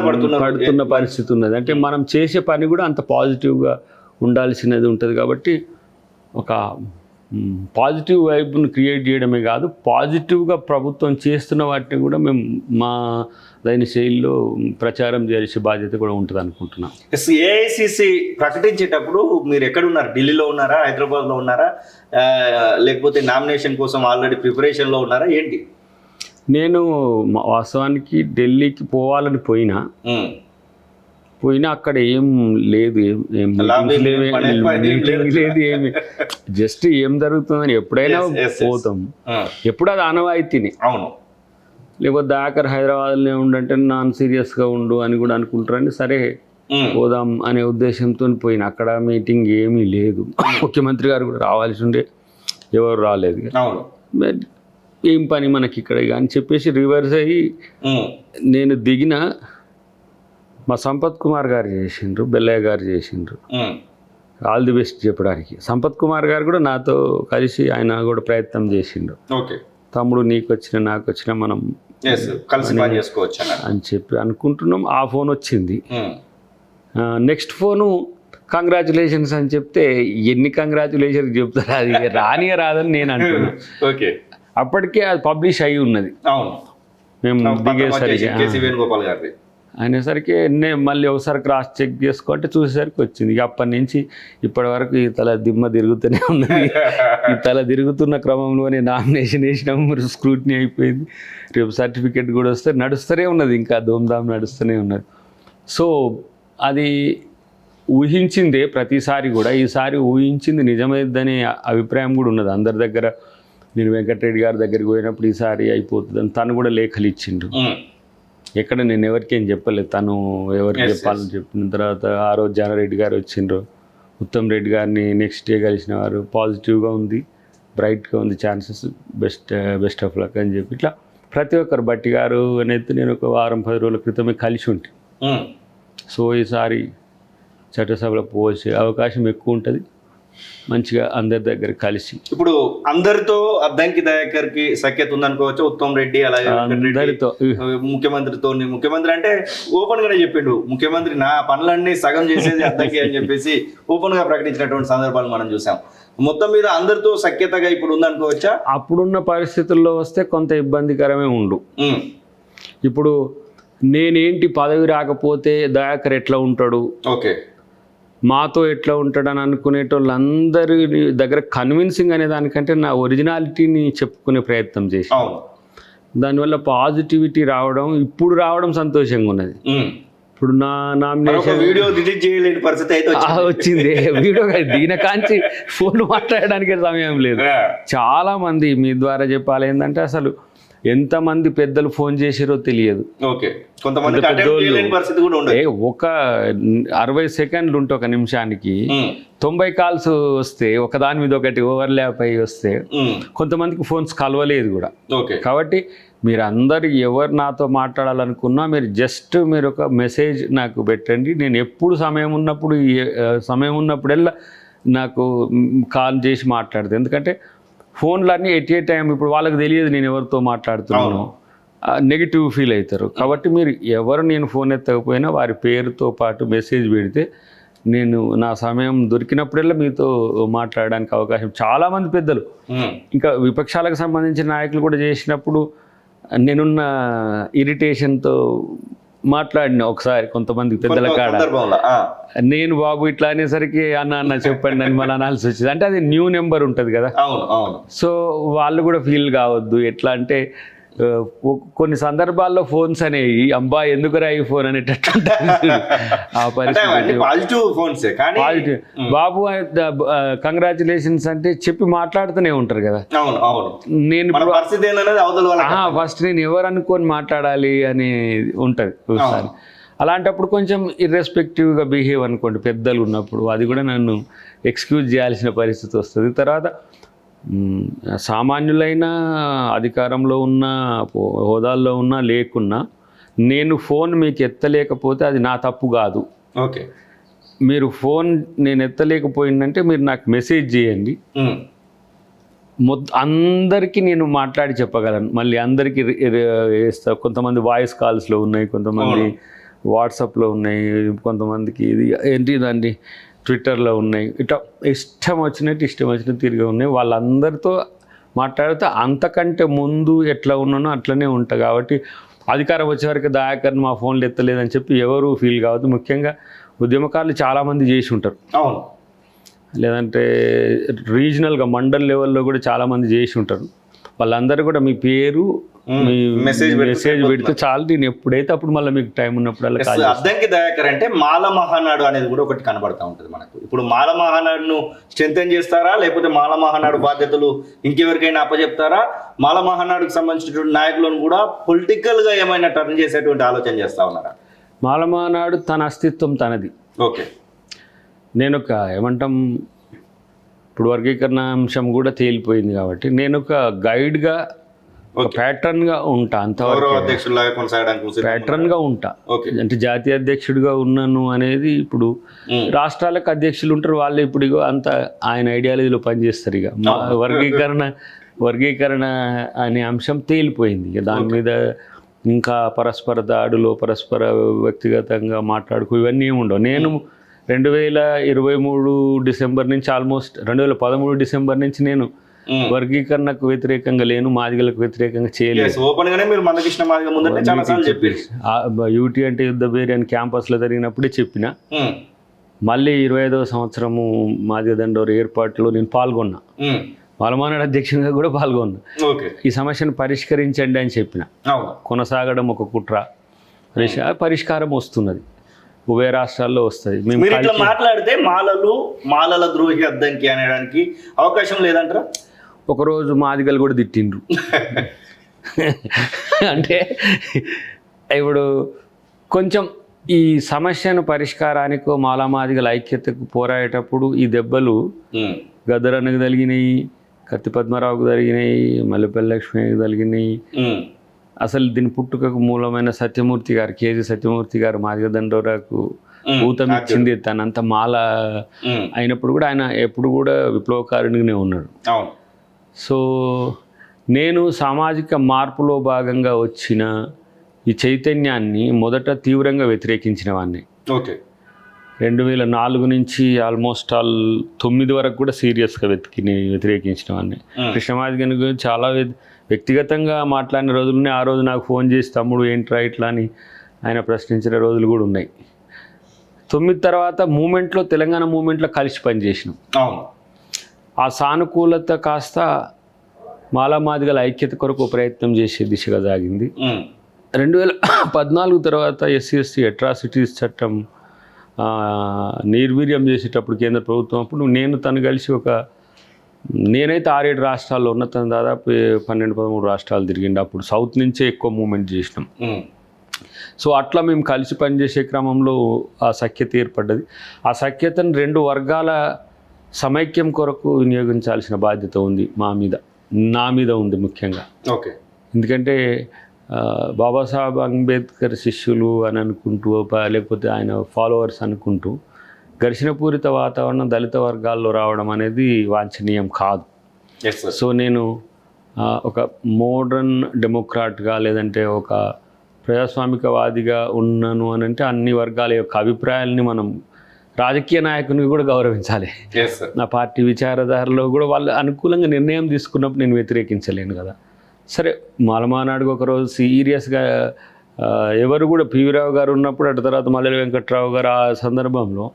పడుతున్న పరిస్థితి ఉన్నది. అంటే మనం చేసే పని కూడా అంత పాజిటివ్గా ఉండాల్సినది ఉంటుంది. కాబట్టి ఒక పాజిటివ్ వైబ్ను క్రియేట్ చేయడమే కాదు, పాజిటివ్గా ప్రభుత్వం చేస్తున్న వాటిని కూడా మేము మా దైన శైలిలో ప్రచారం చేసే బాధ్యత కూడా ఉంటుంది అనుకుంటున్నాం. ఏఐసిసి ప్రకటించేటప్పుడు మీరు ఎక్కడున్నారు? ఢిల్లీలో ఉన్నారా, హైదరాబాద్లో ఉన్నారా, లేకపోతే నామినేషన్ కోసం ఆల్రెడీ ప్రిపరేషన్లో ఉన్నారా, ఏంటి? నేను వాస్తవానికి ఢిల్లీకి పోవాలని పోయినా పోయినా అక్కడ ఏం లేదు, ఏం meetings లేవు, meeting లేదు, ఏమి జస్ట్ ఏం జరుగుతుందని ఎప్పుడైనా పోతాం. ఎప్పుడు అది ఆనవాయితీని. అవును. లేకపోతే దాకర్ హైదరాబాద్లో ఉండంటే నాన్ సీరియస్గా ఉండు అని కూడా అనుకుంటారని సరే పోదాం అనే ఉద్దేశంతో పోయిన. అక్కడ మీటింగ్ ఏమీ లేదు. ముఖ్యమంత్రి గారు కూడా రావాల్సి ఉండే, ఎవరు రాలేదు. ఏం పని మనకి ఇక్కడ అని చెప్పేసి రివర్స్ అయ్యి నేను దిగిన. మా సంపత్ కుమార్ గారు చేసిండ్రు, బెల్లయ్య గారు చేసిండ్రు, ఆల్ ది బెస్ట్ చెప్పడానికి. సంపత్ కుమార్ గారు కూడా నాతో కలిసి ఆయన కూడా ప్రయత్నం చేసిండ్రు. తమ్ముడు నీకు వచ్చిన నాకు వచ్చిన మనం కలిసి పని చేసుకోవచ్చు అని చెప్పి అనుకుంటున్నాం. ఆ ఫోన్ వచ్చింది. నెక్స్ట్ ఫోను కంగ్రాచులేషన్స్ అని చెప్తే ఎన్ని కంగ్రాచులేషన్స్ చెప్తారు, అది రాదని నేను అంటున్నాను. అప్పటికే అది పబ్లిష్ అయి ఉన్నది. మేము దిగేసరికి అనేసరికి నేను మళ్ళీ ఒకసారి క్రాస్ చెక్ చేసుకుంటే చూసేసరికి వచ్చింది. ఇక అప్పటి నుంచి ఇప్పటి వరకు ఈ తల దిమ్మ తిరుగుతూనే ఉన్నది. ఈ తల తిరుగుతున్న క్రమంలోనే నామినేషన్ వేసినాము, స్క్రూటినీ అయిపోయింది. రేపు సర్టిఫికెట్ కూడా వస్తే నడుస్తూనే ఉన్నది, ఇంకా ధూమ్ధామ్ నడుస్తూనే ఉన్నది. సో అది ఊహించిందే ప్రతిసారి కూడా, ఈసారి ఊహించింది నిజమైందనే అభిప్రాయం కూడా ఉన్నది అందరి దగ్గర. నేను వెంకటరెడ్డి గారి దగ్గరికి పోయినప్పుడు ఈసారి అయిపోతుందని తను కూడా లేఖలు ఇచ్చిండు. ఎక్కడ నేను ఎవరికేం చెప్పలేదు, తను ఎవరికి చెప్పాలని చెప్పిన తర్వాత ఆ రోజు జానారెడ్డి గారు వచ్చిండ్రు, ఉత్తమ్ రెడ్డి గారిని నెక్స్ట్ డే కలిసిన వారు. పాజిటివ్గా ఉంది, బ్రైట్గా ఉంది, ఛాన్సెస్ బెస్ట్ ఆఫ్ లక్ అని చెప్పి ఇట్లా ప్రతి ఒక్కరు. బట్టి గారు అనేది నేను ఒక వారం 10 రోజుల క్రితమే కలిసి ఉంటే. సో ఈసారి చట్టసభలో పోసే అవకాశం ఎక్కువ ఉంటుంది, మంచిగా అందరి దగ్గర కలిసి. ఇప్పుడు అందరితో అద్దంకి దయాకర్కి సఖ్యత ఉందనుకోవచ్చు. ఉత్తమ్ రెడ్డి అలాగే అందరితో, ముఖ్యమంత్రి అంటే ఓపెన్ గానే చెప్పిండు, ముఖ్యమంత్రి నా పనులన్నీ సగం చేసేది అద్దంకి అని చెప్పేసి ఓపెన్ గా ప్రకటించినటువంటి సందర్భాలు మనం చూసాం. మొత్తం మీద అందరితో సఖ్యతగా ఇప్పుడు ఉందనుకోవచ్చా? అప్పుడున్న పరిస్థితుల్లో వస్తే కొంత ఇబ్బందికరమే ఉండు. ఇప్పుడు నేనేంటి పదవి రాకపోతే దయాకర్ ఎట్లా ఉంటాడు, మాతో ఎట్లా ఉంటాడని అనుకునేటోళ్ళందరి దగ్గర కన్విన్సింగ్ అనే దానికంటే నా ఒరిజినాలిటీని చెప్పుకునే ప్రయత్నం చేసి దానివల్ల పాజిటివిటీ రావడం, ఇప్పుడు రావడం సంతోషంగా ఉన్నది. ఇప్పుడు నా నామినేషన్ వీడియో డిలీట్ చేయలేని పరిస్థితి అయితే వచ్చింది. వీడియో దీని కాంచి ఫోన్ మాట్లాడడానికి సమయం లేదు. చాలా మంది మీ ద్వారా చెప్పాలి ఏంటంటే అసలు ఎంతమంది పెద్దలు ఫోన్ చేసిరో తెలియదు. ఒక 60 సెకండ్లు ఉంటే ఒక నిమిషానికి 90 కాల్స్ వస్తే ఒకదాని మీద ఒకటి ఓవర్లాప్ అయ్యి వస్తే కొంతమందికి ఫోన్స్ కలవలేదు కూడా. కాబట్టి మీరు అందరు ఎవరు నాతో మాట్లాడాలనుకున్నా మీరు ఒక మెసేజ్ నాకు పెట్టండి. నేను ఎప్పుడు సమయం ఉన్నప్పుడల్లా నాకు కాల్ చేసి మాట్లాడతాను. ఎందుకంటే ఫోన్లన్నీ ఎట్ ఏ టైం ఇప్పుడు వాళ్ళకి తెలియదు నేను ఎవరితో మాట్లాడుతున్నాను, నెగిటివ్ ఫీల్ అవుతారు. కాబట్టి మీరు ఎవరు నేను ఫోన్ ఎత్తకపోయినా వారి పేరుతో పాటు మెసేజ్ పెడితే నేను నా సమయం దొరికినప్పుడల్లా మీతో మాట్లాడడానికి అవకాశం. చాలామంది పెద్దలు ఇంకా విపక్షాలకు సంబంధించిన నాయకులు కూడా చేసినప్పుడు నేనున్న ఇరిటేషన్తో మాట్లాడిన ఒకసారి కొంతమంది పెద్దల కాడ. నేను బాబు ఇట్లా అనేసరికి అన్న చెప్పండి అని మన అనాల్సి వచ్చింది. అంటే అది న్యూ నెంబర్ ఉంటుంది కదా, సో వాళ్ళు కూడా ఫీల్ కావద్దు. ఎట్లా అంటే కొన్ని సందర్భాల్లో ఫోన్స్ అనేవి అబ్బా ఎందుకురా ఈ ఫోన్ అనేటట్టు ఆ పరిస్థితి. పాజిటివ్ బాబు కంగ్రాచులేషన్స్ అంటే చెప్పి మాట్లాడుతూనే ఉంటారు కదా. నేను ఫస్ట్ నేను ఎవరు అనుకొని మాట్లాడాలి అని ఉంటుంది ఒకసారి. అలాంటప్పుడు కొంచెం ఇర్రెస్పెక్టివ్గా బిహేవ్ అనుకోండి పెద్దలు ఉన్నప్పుడు, అది కూడా నన్ను ఎక్స్క్యూజ్ చేయాల్సిన పరిస్థితి వస్తుంది. తర్వాత సామాన్యులైన అధికారంలో ఉన్న హోదాల్లో ఉన్నా లేకున్నా నేను ఫోన్ మీకు ఎత్తలేకపోతే అది నా తప్పు కాదు. మీరు ఫోన్ నేను ఎత్తలేకపోయిందంటే మీరు నాకు మెసేజ్ చేయండి, అందరికీ నేను మాట్లాడి చెప్పగలను. మళ్ళీ అందరికీ వేస్తా. కొంతమంది వాయిస్ కాల్స్లో ఉన్నాయి, కొంతమంది వాట్సాప్లో ఉన్నాయి, కొంతమందికి ఇది ఏంటి దాన్ని ట్విట్టర్లో ఉన్నాయి. ఇట్లా ఇష్టం వచ్చినట్టు తిరిగి ఉన్నాయి. వాళ్ళందరితో మాట్లాడితే అంతకంటే ముందు ఎట్లా ఉన్నానో అట్లనే ఉంటా. కాబట్టి అధికారం వచ్చేవరకు దయాకర్ని మా ఫోన్లు ఎత్తలేదని చెప్పి ఎవరు ఫీల్ కావద్దు. ముఖ్యంగా ఉద్యమకారులు చాలామంది చేసి ఉంటారు, లేదంటే రీజనల్గా మండల్ లెవెల్లో కూడా చాలామంది చేసి ఉంటారు. వాళ్ళందరూ కూడా మీ పేరు మీ మెసేజ్ మెసేజ్ పెడితే చాలు, నేను ఎప్పుడైతే అప్పుడు మళ్ళీ మీకు టైం ఉన్నప్పుడు అలా కాల్ అద్దంకి దయాకర్ అంటే మాల మహానాడు అనేది కూడా ఒకటి కనబడతా ఉంటుంది మనకు. ఇప్పుడు మాల మహానాడును స్ట్రెంథెన్ చేస్తారా, లేకపోతే మాల మహానాడు బాధ్యతలు ఇంకెవరికైనా అప్పచెప్తారా? మాల మహానాడుకు సంబంధించినటువంటి నాయకులను కూడా పొలిటికల్ గా ఏమైనా టర్న్ చేసేటువంటి ఆలోచన చేస్తా ఉన్నారా? మాలమానాడు తన అస్తిత్వం తనది. ఓకే, నేను ఒక ఏమంటాం, ఇప్పుడు వర్గీకరణ అంశం కూడా తేలిపోయింది కాబట్టి నేను ఒక గైడ్గా, ఒక ప్యాటర్న్గా ఉంటా, అంతవరకు అధ్యక్షులాగా కొనసాగడానికి ప్యాటర్న్గా ఉంటా. అంటే జాతీయ అధ్యక్షుడిగా ఉన్నాను అనేది, ఇప్పుడు రాష్ట్రాలకు అధ్యక్షులు ఉంటారు, వాళ్ళు ఇప్పుడు ఇగో అంత ఆయన ఐడియాలజీలో పనిచేస్తారు. ఇక వర్గీకరణ అనే అంశం తేలిపోయింది. ఇక దాని మీద ఇంకా పరస్పర దాడులు, పరస్పర వ్యక్తిగతంగా మాట్లాడుకు ఇవన్నీ ఏమి ఉండవు. నేను 2023 డిసెంబర్ నుంచి, ఆల్మోస్ట్ 2013 డిసెంబర్ నుంచి నేను వర్గీకరణకు వ్యతిరేకంగా లేను, మాదిగలకు వ్యతిరేకంగా చేయలేదు. యూటీ అంటే యుద్ధ బేరి అని క్యాంపస్లో జరిగినప్పుడే చెప్పిన. మళ్ళీ 25వ సంవత్సరము మాదిగ దండోరు ఏర్పాటులో నేను పాల్గొన్నా, మాలమానాడు అధ్యక్షునిగా కూడా పాల్గొన్నా. ఈ సమస్యను పరిష్కరించండి అని చెప్పిన. కొనసాగడం ఒక కుట్ర, పరిష్కారం వస్తున్నది, ఉభయ రాష్ట్రాల్లో వస్తుంది. మీరు ఇట్లా మాట్లాడితే మాలల ద్రోహి అద్దంకి అనడానికి అవకాశం లేదంటారా? ఒకరోజు మాదిగలు కూడా తిట్టిండ్రు. అంటే ఇప్పుడు కొంచెం ఈ సమస్యను పరిష్కారానికి మాదిగల ఐక్యతకు పోరాడేటప్పుడు ఈ దెబ్బలు గద్దరన్నకు తగిలినాయి, కత్తి పద్మరావుకు జరిగినాయి, మల్లెపల్లి లక్ష్మికి జరిగినాయి. అసలు దీని పుట్టుకకు మూలమైన సత్యమూర్తి గారు, కేజీ సత్యమూర్తి గారు మాదిగ దండోరాకు ఊతం ఇచ్చింది. తనంత మాల అయినప్పుడు కూడా ఆయన ఎప్పుడు కూడా విప్లవకారునిగానే ఉన్నాడు. సో నేను సామాజిక మార్పులో భాగంగా వచ్చిన ఈ చైతన్యాన్ని మొదట తీవ్రంగా వ్యతిరేకించిన వాడిని. 2004 నుంచి ఆల్మోస్ట్ 9 వరకు కూడా సీరియస్గా వ్యతిరేకించిన వాడిని. కృష్ణమాదిగని గురించి చాలా వ్యక్తిగతంగా మాట్లాడిన రోజులున్నాయి. ఆ రోజు నాకు ఫోన్ చేసి తమ్ముడు ఏంట్రా ఇట్లా అని ఆయన ప్రశ్నించిన రోజులు కూడా ఉన్నాయి. 9 తర్వాత మూమెంట్లో, తెలంగాణ మూమెంట్లో కలిసి పనిచేసినాం. ఆ సానుకూలత కాస్త మాదిగల ఐక్యత కొరకు ప్రయత్నం చేసే దిశగా సాగింది. 2014 తర్వాత SC/ST అట్రాసిటీస్ చట్టం నిర్వీర్యం చేసేటప్పుడు కేంద్ర ప్రభుత్వం అప్పుడు నేను తను కలిసి నేనైతే 6-7 రాష్ట్రాల్లో ఉన్న, తను దాదాపు 12-13 రాష్ట్రాలు తిరిగిండి. అప్పుడు సౌత్ నుంచే ఎక్కువ మూమెంట్ చేసినాం. సో అట్లా మేము కలిసి పనిచేసే క్రమంలో ఆ సఖ్యత ఏర్పడ్డది. ఆ సఖ్యతను 2 వర్గాల సమైక్యం కొరకు వినియోగించాల్సిన బాధ్యత ఉంది నా మీద ఉంది ముఖ్యంగా. ఎందుకంటే బాబాసాహెబ్ అంబేద్కర్ శిష్యులు అని అనుకుంటూ, లేకపోతే ఆయన ఫాలోవర్స్ అనుకుంటూ ఘర్షణపూరిత వాతావరణం దళిత వర్గాల్లో రావడం అనేది వాంఛనీయం కాదు. సో నేను ఒక మోడర్న్ డెమోక్రాట్గా, లేదంటే ఒక ప్రజాస్వామికవాదిగా ఉన్నాను అని అంటే అన్ని వర్గాల యొక్క అభిప్రాయాలని మనం రాజకీయ నాయకునికి కూడా గౌరవించాలి. నా పార్టీ విచారధారలో కూడా వాళ్ళు అనుకూలంగా నిర్ణయం తీసుకున్నప్పుడు నేను వ్యతిరేకించలేను కదా. సరే, మాలమానాడుకు ఒకరోజు సీరియస్గా ఎవరు కూడా పివి రావు గారు ఉన్నప్పుడు, అటు తర్వాత మల్లెల వెంకట్రావు గారు, ఆ సందర్భంలో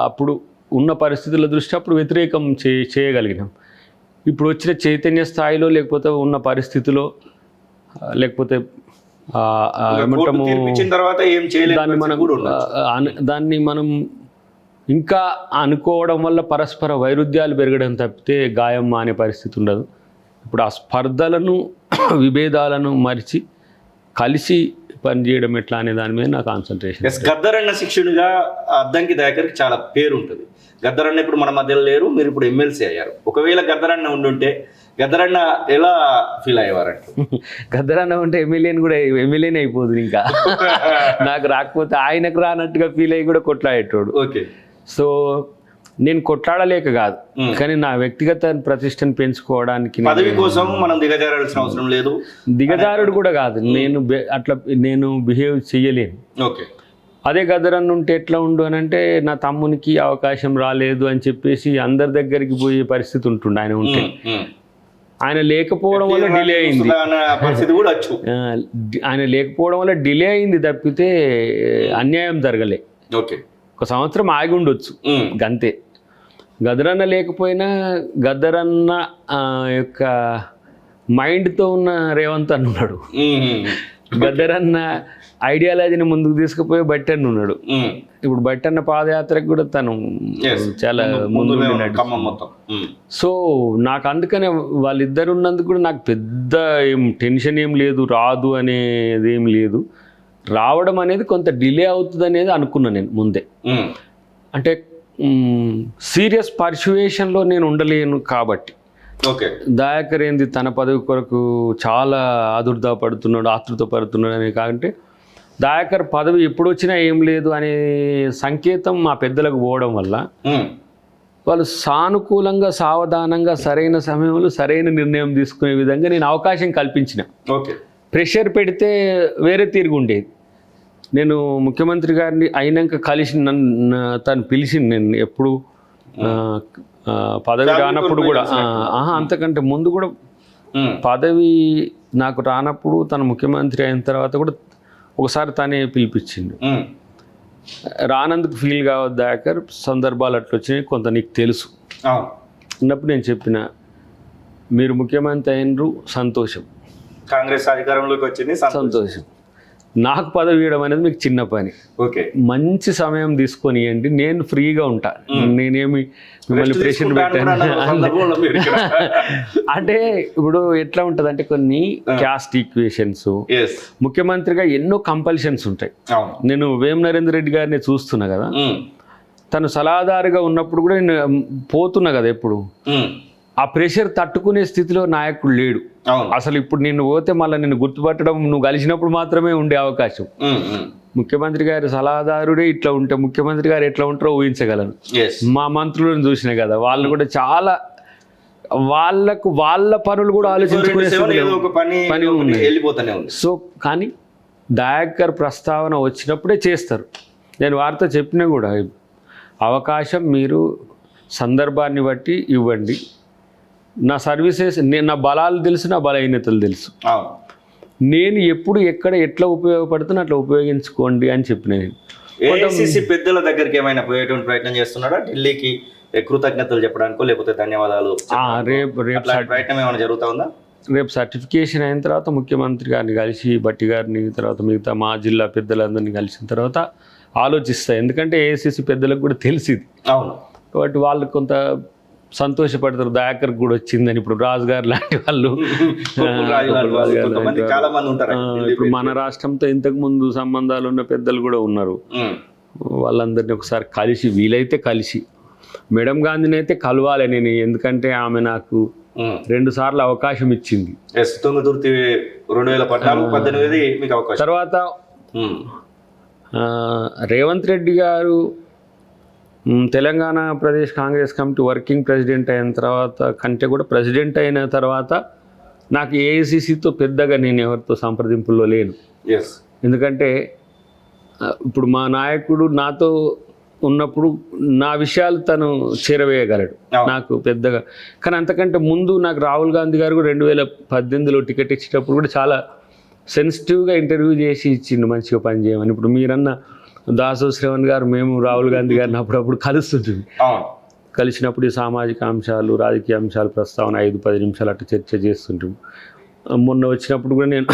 అప్పుడు ఉన్న పరిస్థితుల దృష్టి అప్పుడు వ్యతిరేకం చేయగలిగినాం. ఇప్పుడు వచ్చిన చైతన్య స్థాయిలో, లేకపోతే ఉన్న పరిస్థితిలో, లేకపోతే ఏమంటాము దాన్ని మనం ఇంకా అనుకోవడం వల్ల పరస్పర వైరుధ్యాలు పెరగడం తప్పితే గాయం మానే పరిస్థితి ఉండదు. ఇప్పుడు ఆ స్పర్ధలను, విభేదాలను మరిచి కలిసి పనిచేయడం ఎట్లా అనే దాని మీద నా కాన్సన్ట్రేషన్. గద్దరన్న శిష్యునిగా అద్దంకి దయాకర్కి చాలా పేరు ఉంటుంది. గద్దరన్న ఇప్పుడు మన మధ్యలో లేరు, మీరు ఇప్పుడు ఎమ్మెల్సీ అయ్యారు. ఒకవేళ గద్దరన్న ఉండుంటే గద్దరన్న ఎలా ఫీల్ అయ్యేవారంటే? గద్దరన్న ఉంటే ఎమ్మెల్యేనే అయిపోతుంది. ఇంకా నాకు రాకపోతే ఆయనకు రానట్టుగా ఫీల్ అయ్యి కూడా కొట్లాడేటోడు. సో నేను కొట్లాడలేక కాదు, కానీ నా వ్యక్తిగత ప్రతిష్టను పెంచుకోవడానికి పదవి కోసం మనం దిగజారాల్సిన అవసరం లేదు. దిగజారుడు కూడా కాదు, నేను బిహేవ్ చెయ్యలేను. అదే గద్దరన్న ఉంటే ఎట్లా ఉండు అని అంటే, నా తమ్మునికి అవకాశం రాలేదు అని చెప్పేసి అందరి దగ్గరికి పోయే పరిస్థితి ఉంటుండే. ఆయన ఉంటే, ఆయన లేకపోవడం వల్ల డిలే అయింది. ఆయన లేకపోవడం వల్ల డిలే అయింది తప్పితే అన్యాయం జరగలే. ఒక సంవత్సరం ఆగి ఉండొచ్చు గంతే. గద్దరన్న లేకపోయినా గద్దరన్న యొక్క మైండ్తో ఉన్న రేవంత్ అన్న ఉన్నాడు, ఉమ్. గద్దర్ అన్న ఐడియాలజీని ముందుకు తీసుకుపోయి బట్టి అన్న ఉన్నాడు. ఇప్పుడు బట్టి అన్న పాదయాత్రకు కూడా తను Yes. చాలా ముందు ముందునే ఉండి ఉన్నాడు, నడుస్తూ- ఖమ్మం మొత్తం. సో నాకు అందుకనే వాళ్ళిద్దరు ఉన్నందుకు కూడా నాకు పెద్ద ఏం టెన్షన్ ఏం లేదు, రాదు అనేది ఏం లేదు. రావడం అనేది కొంత డిలే అవుతుంది అనేది అనుకున్నాను నేను ముందే. అంటే సీరియస్ పర్సువేషన్లో నేను ఉండలేను కాబట్టి. ఓకే. దయాకర్ ఏంది తన పదవి కొరకు చాలా ఆదుర్దా పడుతున్నాడు, ఆతృత పడుతున్నాడు అనే కాకంటే దయాకర్ పదవి ఎప్పుడు వచ్చినా ఏం లేదు అనే సంకేతం మా పెద్దలకు పోవడం వల్ల వాళ్ళు సానుకూలంగా సావధానంగా సరైన సమయంలో సరైన నిర్ణయం తీసుకునే విధంగా నేను అవకాశం కల్పించిన. ఓకే. ప్రెషర్ పెడితే వేరే తీరుగు ఉండేది. నేను ముఖ్యమంత్రి గారిని అయినాక కలిసి నన్ను తను పిలిచింది. నేను ఎప్పుడు పదవి రానప్పుడు కూడా అంతకంటే ముందు కూడా పదవి నాకు రానప్పుడు తను ముఖ్యమంత్రి అయిన తర్వాత కూడా ఒకసారి తనే పిలిపించిండు. రానందుకు ఫీల్ కావద్దు దయాకర్, సందర్భాలు అట్లా వచ్చినాయి, కొంత నీకు తెలుసు అన్నప్పుడు నేను చెప్పిన మీరు ముఖ్యమంత్రి అయినరు సంతోషం, కాంగ్రెస్ అధికారంలోకి వచ్చింది సంతోషం, నాకు పదవి ఇవ్వడం అనేది మీకు చిన్న పని. ఓకే. మంచి సమయం తీసుకొని ఇవ్వండి, నేను ఫ్రీగా ఉంటా, నేనేమి మిమ్మల్ని ప్రెషర్ పెట్టాను. అంటే ఇప్పుడు ఎట్లా ఉంటుంది అంటే కొన్ని క్యాస్ట్ ఈక్వేషన్స్, ముఖ్యమంత్రిగా ఎన్నో కంపల్షన్స్ ఉంటాయి. నేను వేం నరేందర్ రెడ్డి గారిని చూస్తున్నా కదా, తను సలహాదారుగా ఉన్నప్పుడు కూడా నేను పోతున్నా కదా ఎప్పుడు, ఆ ప్రెషర్ తట్టుకునే స్థితిలో నాయకుడు లేడు అసలు. ఇప్పుడు నేను పోతే మళ్ళీ నేను గుర్తుపట్టడం నువ్వు కలిసినప్పుడు మాత్రమే ఉండే అవకాశం. ముఖ్యమంత్రి గారి సలహాదారుడే ఇట్లా ఉంటే ముఖ్యమంత్రి గారు ఎట్లా ఉంటారో ఊహించగలను. మా మంత్రులను చూసినా కదా, వాళ్ళు కూడా చాలా వాళ్ళ పనులు కూడా ఆలోచించుకునే పని ఉంది. సో కానీ దయాకర్ ప్రస్తావన వచ్చినప్పుడే చేస్తారు. నేను వారితో చెప్పినా కూడా అవకాశం మీరు సందర్భాన్ని బట్టి ఇవ్వండి, నా సర్వీసెస్ నా బలాలు తెలుసు, నా బలహీనతలు తెలుసు, నేను ఎప్పుడు ఎక్కడ ఎట్లా ఉపయోగపడుతున్నా అట్లా ఉపయోగించుకోండి అని చెప్పిన నేను. ఏఐసిసి పెద్దల దగ్గరికి ఏమైనా పోయేటువంటి ప్రయత్నం చేస్తున్నాడా, ఢిల్లీకి కృతజ్ఞతలు చెప్పడానికో లేకపోతే ధన్యవాదాలు? రేపు ప్రయత్నం ఏమైనా జరుగుతా ఉందా? రేపు సర్టిఫికేషన్ అయిన తర్వాత ముఖ్యమంత్రి గారిని కలిసి, బట్టి గారిని, తర్వాత మిగతా మా జిల్లా పెద్దలందరినీ కలిసిన తర్వాత ఆలోచిస్తాయి. ఎందుకంటే ఏఐసిసి పెద్దలకు కూడా తెలిసింది కాబట్టి వాళ్ళు కొంత సంతోషపడతారు, దయాకర్ కూడా వచ్చిందని. ఇప్పుడు రాజు గారు లాంటి వాళ్ళు, ఇప్పుడు మన రాష్ట్రంతో ఇంతకు ముందు సంబంధాలు ఉన్న పెద్దలు కూడా ఉన్నారు. వాళ్ళందరినీ ఒకసారి కలిసి, వీలైతే కలిసి, మేడం గాంధీని అయితే కలవాలి నేను, ఎందుకంటే ఆమె నాకు 2 సార్లు అవకాశం ఇచ్చింది. తర్వాత రేవంత్ రెడ్డి గారు Telangana Pradesh Congress committee working president అయిన తర్వాత కంటే కూడా ప్రెసిడెంట్ అయిన తర్వాత నాకు ఏఐసిసితో పెద్దగా నేను ఎవరితో సంప్రదింపుల్లో లేను. ఎందుకంటే ఇప్పుడు మా నాయకుడు నాతో ఉన్నప్పుడు నా విషయాలు తను చేరవేయగలడు నాకు పెద్దగా. కానీ అంతకంటే ముందు నాకు రాహుల్ గాంధీ గారు 2018లో టికెట్ ఇచ్చేటప్పుడు కూడా చాలా సెన్సిటివ్గా ఇంటర్వ్యూ చేసి ఇచ్చిండు, మంచిగా పని చేయమని. ఇప్పుడు మీరన్న దాసు శ్రవణ్ గారు, మేము రాహుల్ గాంధీ గారిని అప్పుడప్పుడు కలుస్తుంటుంది. కలిసినప్పుడు ఈ సామాజిక అంశాలు, రాజకీయ అంశాలు ప్రస్తావన 5-10 నిమిషాలు అట్లా చర్చ చేస్తుంటాం. మొన్న వచ్చినప్పుడు కూడా నేను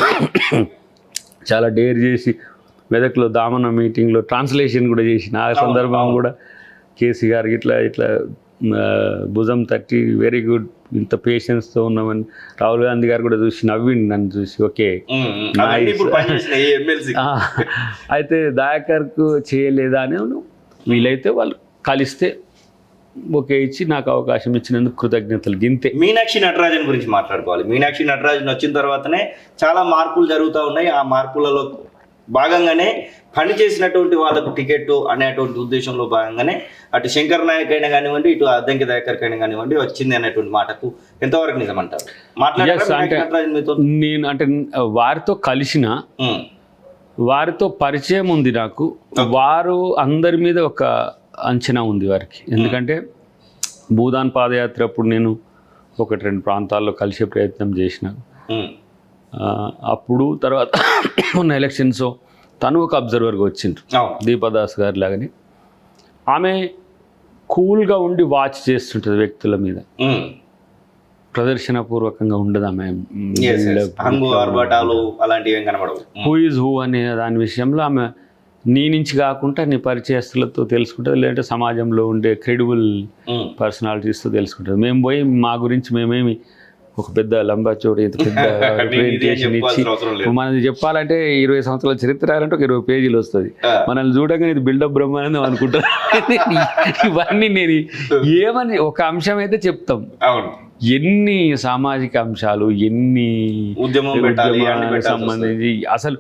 చాలా డేర్ చేసి మెదక్లో దామన మీటింగ్లో ట్రాన్స్లేషన్ కూడా చేసిన. ఆ సందర్భం కూడా కేసీ గారికి ఇట్లా భుజం తట్టి వెరీ గుడ్, ఇంత పేషెన్స్తో ఉన్నామని రాహుల్ గాంధీ గారు కూడా చూసి నవ్విండి నన్ను చూసి. ఓకే అయితే దయాకర్కు చేయలేదా అని, వీలైతే వాళ్ళు కలిస్తే ఓకే ఇచ్చి నాకు అవకాశం ఇచ్చినందుకు కృతజ్ఞతలు, గింతే. మీనాక్షి నటరాజన్ గురించి మాట్లాడుకోవాలి. మీనాక్షి నటరాజన్ వచ్చిన తర్వాతనే చాలా మార్పులు జరుగుతూ ఉన్నాయి. ఆ మార్పులలో భాగంగానే పనిచేసినటువంటి వాళ్ళకు టికెట్ అనేటువంటి ఉద్దేశంలో భాగంగానే అటు శంకర్ నాయక్ అయినా కానివ్వండి, ఇటు అద్దంకి దయాకర్ అయినా కానివ్వండి వచ్చింది అనేటువంటి మాటకు ఎంతవరకు నిజమంటారు? నేను అంటే వారితో కలిసిన, వారితో పరిచయం ఉంది నాకు. వారు అందరి మీద ఒక అంచనా ఉంది వారికి. ఎందుకంటే భూదాన్ పాదయాత్ర అప్పుడు నేను 1-2 ప్రాంతాల్లో కలిసే ప్రయత్నం చేసిన. అప్పుడు తర్వాత మొన్న ఎలక్షన్స్ తను ఒక అబ్జర్వర్గా వచ్చింది, దీపదాస్ గారి లాగానే. ఆమె కూల్గా ఉండి వాచ్ చేస్తుంటుంది వ్యక్తుల మీద. ప్రదర్శనపూర్వకంగా ఉండదు ఆమె హంగు ఆర్భాటాలు అలాంటివి ఏం కనబడవు. హూ ఈజ్ హూ అనే దాని విషయంలో ఆమె నీ నుంచి కాకుండా నీ పరిచయస్తులతో తెలుసుకుంటుంది, లేదంటే సమాజంలో ఉండే క్రెడిబుల్ పర్సనాలిటీస్తో తెలుసుకుంటుంది. మేము పోయి మా గురించి మేమేమి ఒక పెద్ద లంబాచోడి ఇంత పెద్ద ప్రెజెంటేషన్ ఇచ్చి మనది చెప్పాలంటే 20 సంవత్సరాల చరిత్ర రాయాలంటే ఒక 20 పేజీలు వస్తుంది. మనల్ని చూడగానే ఇది బిల్డప్ బ్రహ్మానందం అనుకుంటారు. ఇవన్నీ నేను ఏమని ఒక అంశం అయితే చెప్తాం, ఎన్ని సామాజిక అంశాలు, ఎన్ని ఉద్యమానికి సంబంధించి అసలు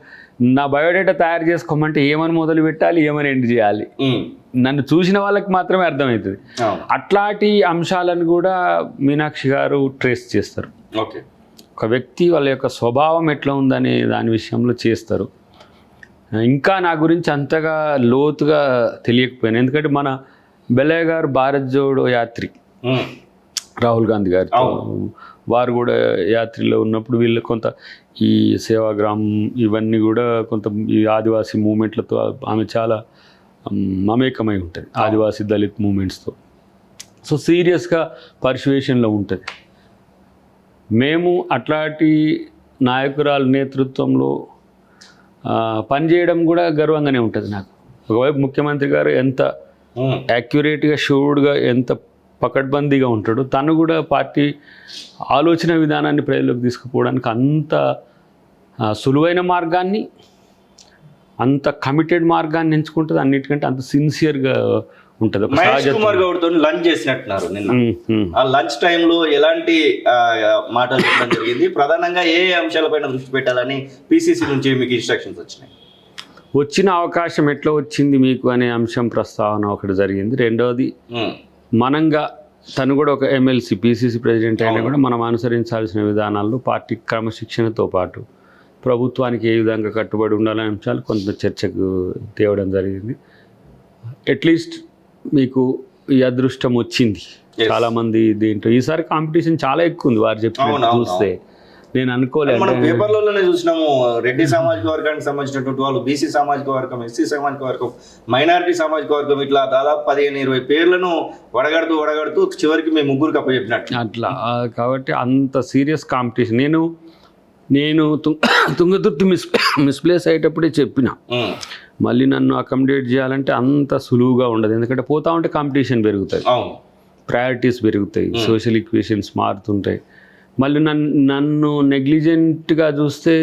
నా బయోడేటా తయారు చేసుకోమంటే ఏమని మొదలు పెట్టాలి, ఏమని ఎండ్ చేయాలి, నన్ను చూసిన వాళ్ళకి మాత్రమే అర్థమవుతుంది. అట్లాంటి అంశాలను కూడా మీనాక్షి గారు ట్రేస్ చేస్తారు. ఒక వ్యక్తి వాళ్ళ యొక్క స్వభావం ఎట్లా ఉందనే దాని విషయంలో చేస్తారు. ఇంకా నా గురించి అంతగా లోతుగా తెలియకపోయాను, ఎందుకంటే మన బెల్లయ్య గారు భారత్ జోడో యాత్రి రాహుల్ గాంధీ గారితో వారు కూడా యాత్రలో ఉన్నప్పుడు వీళ్ళు కొంత ఈ సేవాగ్రామం ఇవన్నీ కూడా కొంత ఈ ఆదివాసీ మూమెంట్లతో ఆమె చాలా మమేకమై ఉంటుంది, ఆదివాసీ దళిత్ మూమెంట్స్తో. సో సీరియస్గా పర్సువేషన్లో ఉంటుంది. మేము అట్లాంటి నాయకురాల నేతృత్వంలో పనిచేయడం కూడా గర్వంగానే ఉంటుంది నాకు. ఒకవైపు ముఖ్యమంత్రి గారు ఎంత యాక్యురేట్గా షూర్డ్గా ఎంత పకడ్బందీగా ఉంటాడు, తను కూడా పార్టీ ఆలోచన విధానాన్ని ప్రజల్లోకి తీసుకుపోవడానికి అంత సులువైన మార్గాన్ని, అంత కమిటెడ్ మార్గాన్ని ఎంచుకుంటుంది. అన్నిటికంటే అంత సిన్సియర్గా ఉంటుంది. మహేష్ కుమార్ గౌడ్తో లంచ్ చేసినట్టున్నారు నిన్న. ఆ లంచ్ టైంలో ఎలాంటి మాటలు చెప్పడం జరిగింది, ప్రధానంగా ఏ అంశాలపైన దృష్టి పెట్టాలని పిసిసి నుంచి మీకు ఇన్స్ట్రక్షన్స్ వచ్చినాయి? వచ్చిన అవకాశం ఎట్లా వచ్చింది మీకు అనే అంశం ప్రస్తావన ఒకటి జరిగింది. రెండవది మనంగా తను కూడా ఒక ఎమ్మెల్సీ పిసిసి ప్రెసిడెంట్ అయినా కూడా మనం అనుసరించాల్సిన విధానాల్లో పార్టీ క్రమశిక్షణతో పాటు ప్రభుత్వానికి ఏ విధంగా కట్టుబడి ఉండాలనే అంశాలు కొంత చర్చకు తేవడం జరిగింది. అట్లీస్ట్ మీకు ఈ అదృష్టం వచ్చింది. చాలామంది దీంట్లో ఈసారి కాంపిటీషన్ చాలా ఎక్కువ ఉంది. వారు చెప్పినట్టు చూస్తే నేను అనుకోలేదు. మనం పేపర్లలోనే చూసినాము, రెడ్డి సామాజిక వర్గానికి సంబంధించినటువంటి వాళ్ళు, బీసీ సామాజిక వర్గం, ఎస్సీ సామాజిక వర్గం, మైనారిటీ సామాజిక వర్గం, ఇట్లా దాదాపు 15-20 పేర్లను వడగడుతూ చివరికి మేము ముగ్గురికి అప్పచెప్పినట్టు అట్లా. కాబట్టి అంత సీరియస్ కాంపిటీషన్. నేను తుంగతుర్తి మిస్ప్లేస్ అయ్యేటప్పుడే చెప్పిన, మళ్ళీ నన్ను అకామిడేట్ చేయాలంటే అంత సులువుగా ఉండదు. ఎందుకంటే పోతా ఉంటే కాంపిటీషన్ పెరుగుతుంది, ప్రయారిటీస్ పెరుగుతాయి, సోషల్ ఈక్వేషన్స్ మారుతుంటాయి. మళ్ళీ నన్ను నెగ్లిజెంట్గా చూస్తే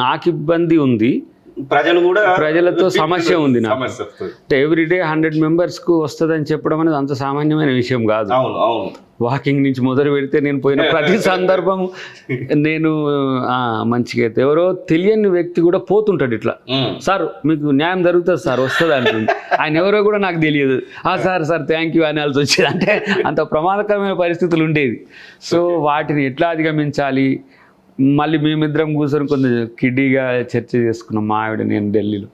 నాకు ఇబ్బంది ఉంది, ప్రజలతో సమస్య ఉంది నాకు. అంటే ఎవ్రీడే 100 మెంబర్స్కు వస్తుందని చెప్పడం అనేది అంత సామాన్యమైన విషయం కాదు. వాకింగ్ నుంచి మొదలు పెడితే నేను పోయిన ప్రతి సందర్భం నేను మంచిగా అయితే ఎవరో తెలియని వ్యక్తి కూడా పోతుంటాడు ఇట్లా, సార్ మీకు న్యాయం జరుగుతుంది సార్ వస్తుంది అంటుంది. ఆయన ఎవరో కూడా నాకు తెలియదు. సార్ థ్యాంక్ యూ అనాల్సి వచ్చేది. అంటే అంత ప్రమాదకరమైన పరిస్థితులు ఉండేది. సో వాటిని ఎట్లా అధిగమించాలి, మళ్ళీ మేమిద్దరం కూర్చొని కొంచెం కిడ్డీగా చర్చ చేసుకున్నాం మా ఆవిడ నేను ఢిల్లీలో.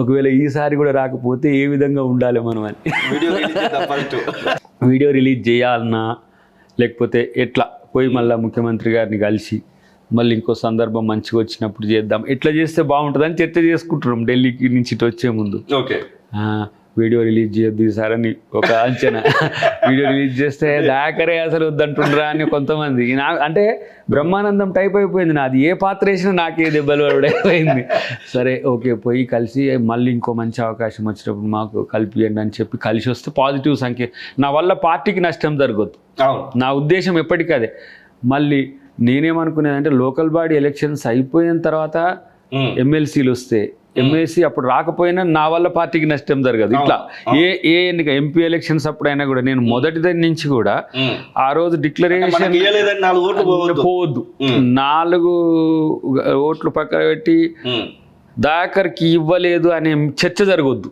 ఒకవేళ ఈసారి కూడా రాకపోతే ఏ విధంగా ఉండాలి మనం అని, వీడియో రిలీజ్ చేయాలన్నా లేకపోతే ఎట్లా పోయి మళ్ళీ ముఖ్యమంత్రి గారిని కలిసి మళ్ళీ ఇంకో సందర్భం మంచిగా వచ్చినప్పుడు చేద్దాం, ఎట్లా చేస్తే బాగుంటుందని చర్చ చేసుకుంటున్నాం ఢిల్లీకి నుంచి ఇటు వచ్చే ముందు. వీడియో రిలీజ్ చేయొద్దు ఈసారి అని ఒక అంచనా. వీడియో రిలీజ్ చేస్తే దాకరే అసలు వద్దంటుండ్రా అని కొంతమంది. అంటే బ్రహ్మానందం టైప్ అయిపోయింది నాది, ఏ పాత్ర వేసినా నాకే దెబ్బలు అయిపోయింది. సరే ఓకే పోయి కలిసి మళ్ళీ ఇంకో మంచి అవకాశం వచ్చినప్పుడు మాకు కలిపియండి అని చెప్పి కలిసి వస్తే పాజిటివ్ సంఖ్య. నా వల్ల పార్టీకి నష్టం జరగద్దు, నా ఉద్దేశం ఎప్పటికీ అదే. మళ్ళీ నేనేమనుకునేదంటే లోకల్ బాడీ ఎలక్షన్స్ అయిపోయిన తర్వాత ఎమ్మెల్సీలు వస్తే, ఎమ్మెల్సీ అప్పుడు రాకపోయినా నా వల్ల పార్టీకి నష్టం జరగదు. ఇట్లా ఏ ఎన్నిక ఎంపీ ఎలక్షన్స్ అప్పుడైనా కూడా నేను మొదటి నుంచి కూడా ఆ రోజు డిక్లరేషన్ పోవద్దు, 4 ఓట్లు పక్కన పెట్టి దాకర్కి ఇవ్వలేదు అనే చర్చ జరగొద్దు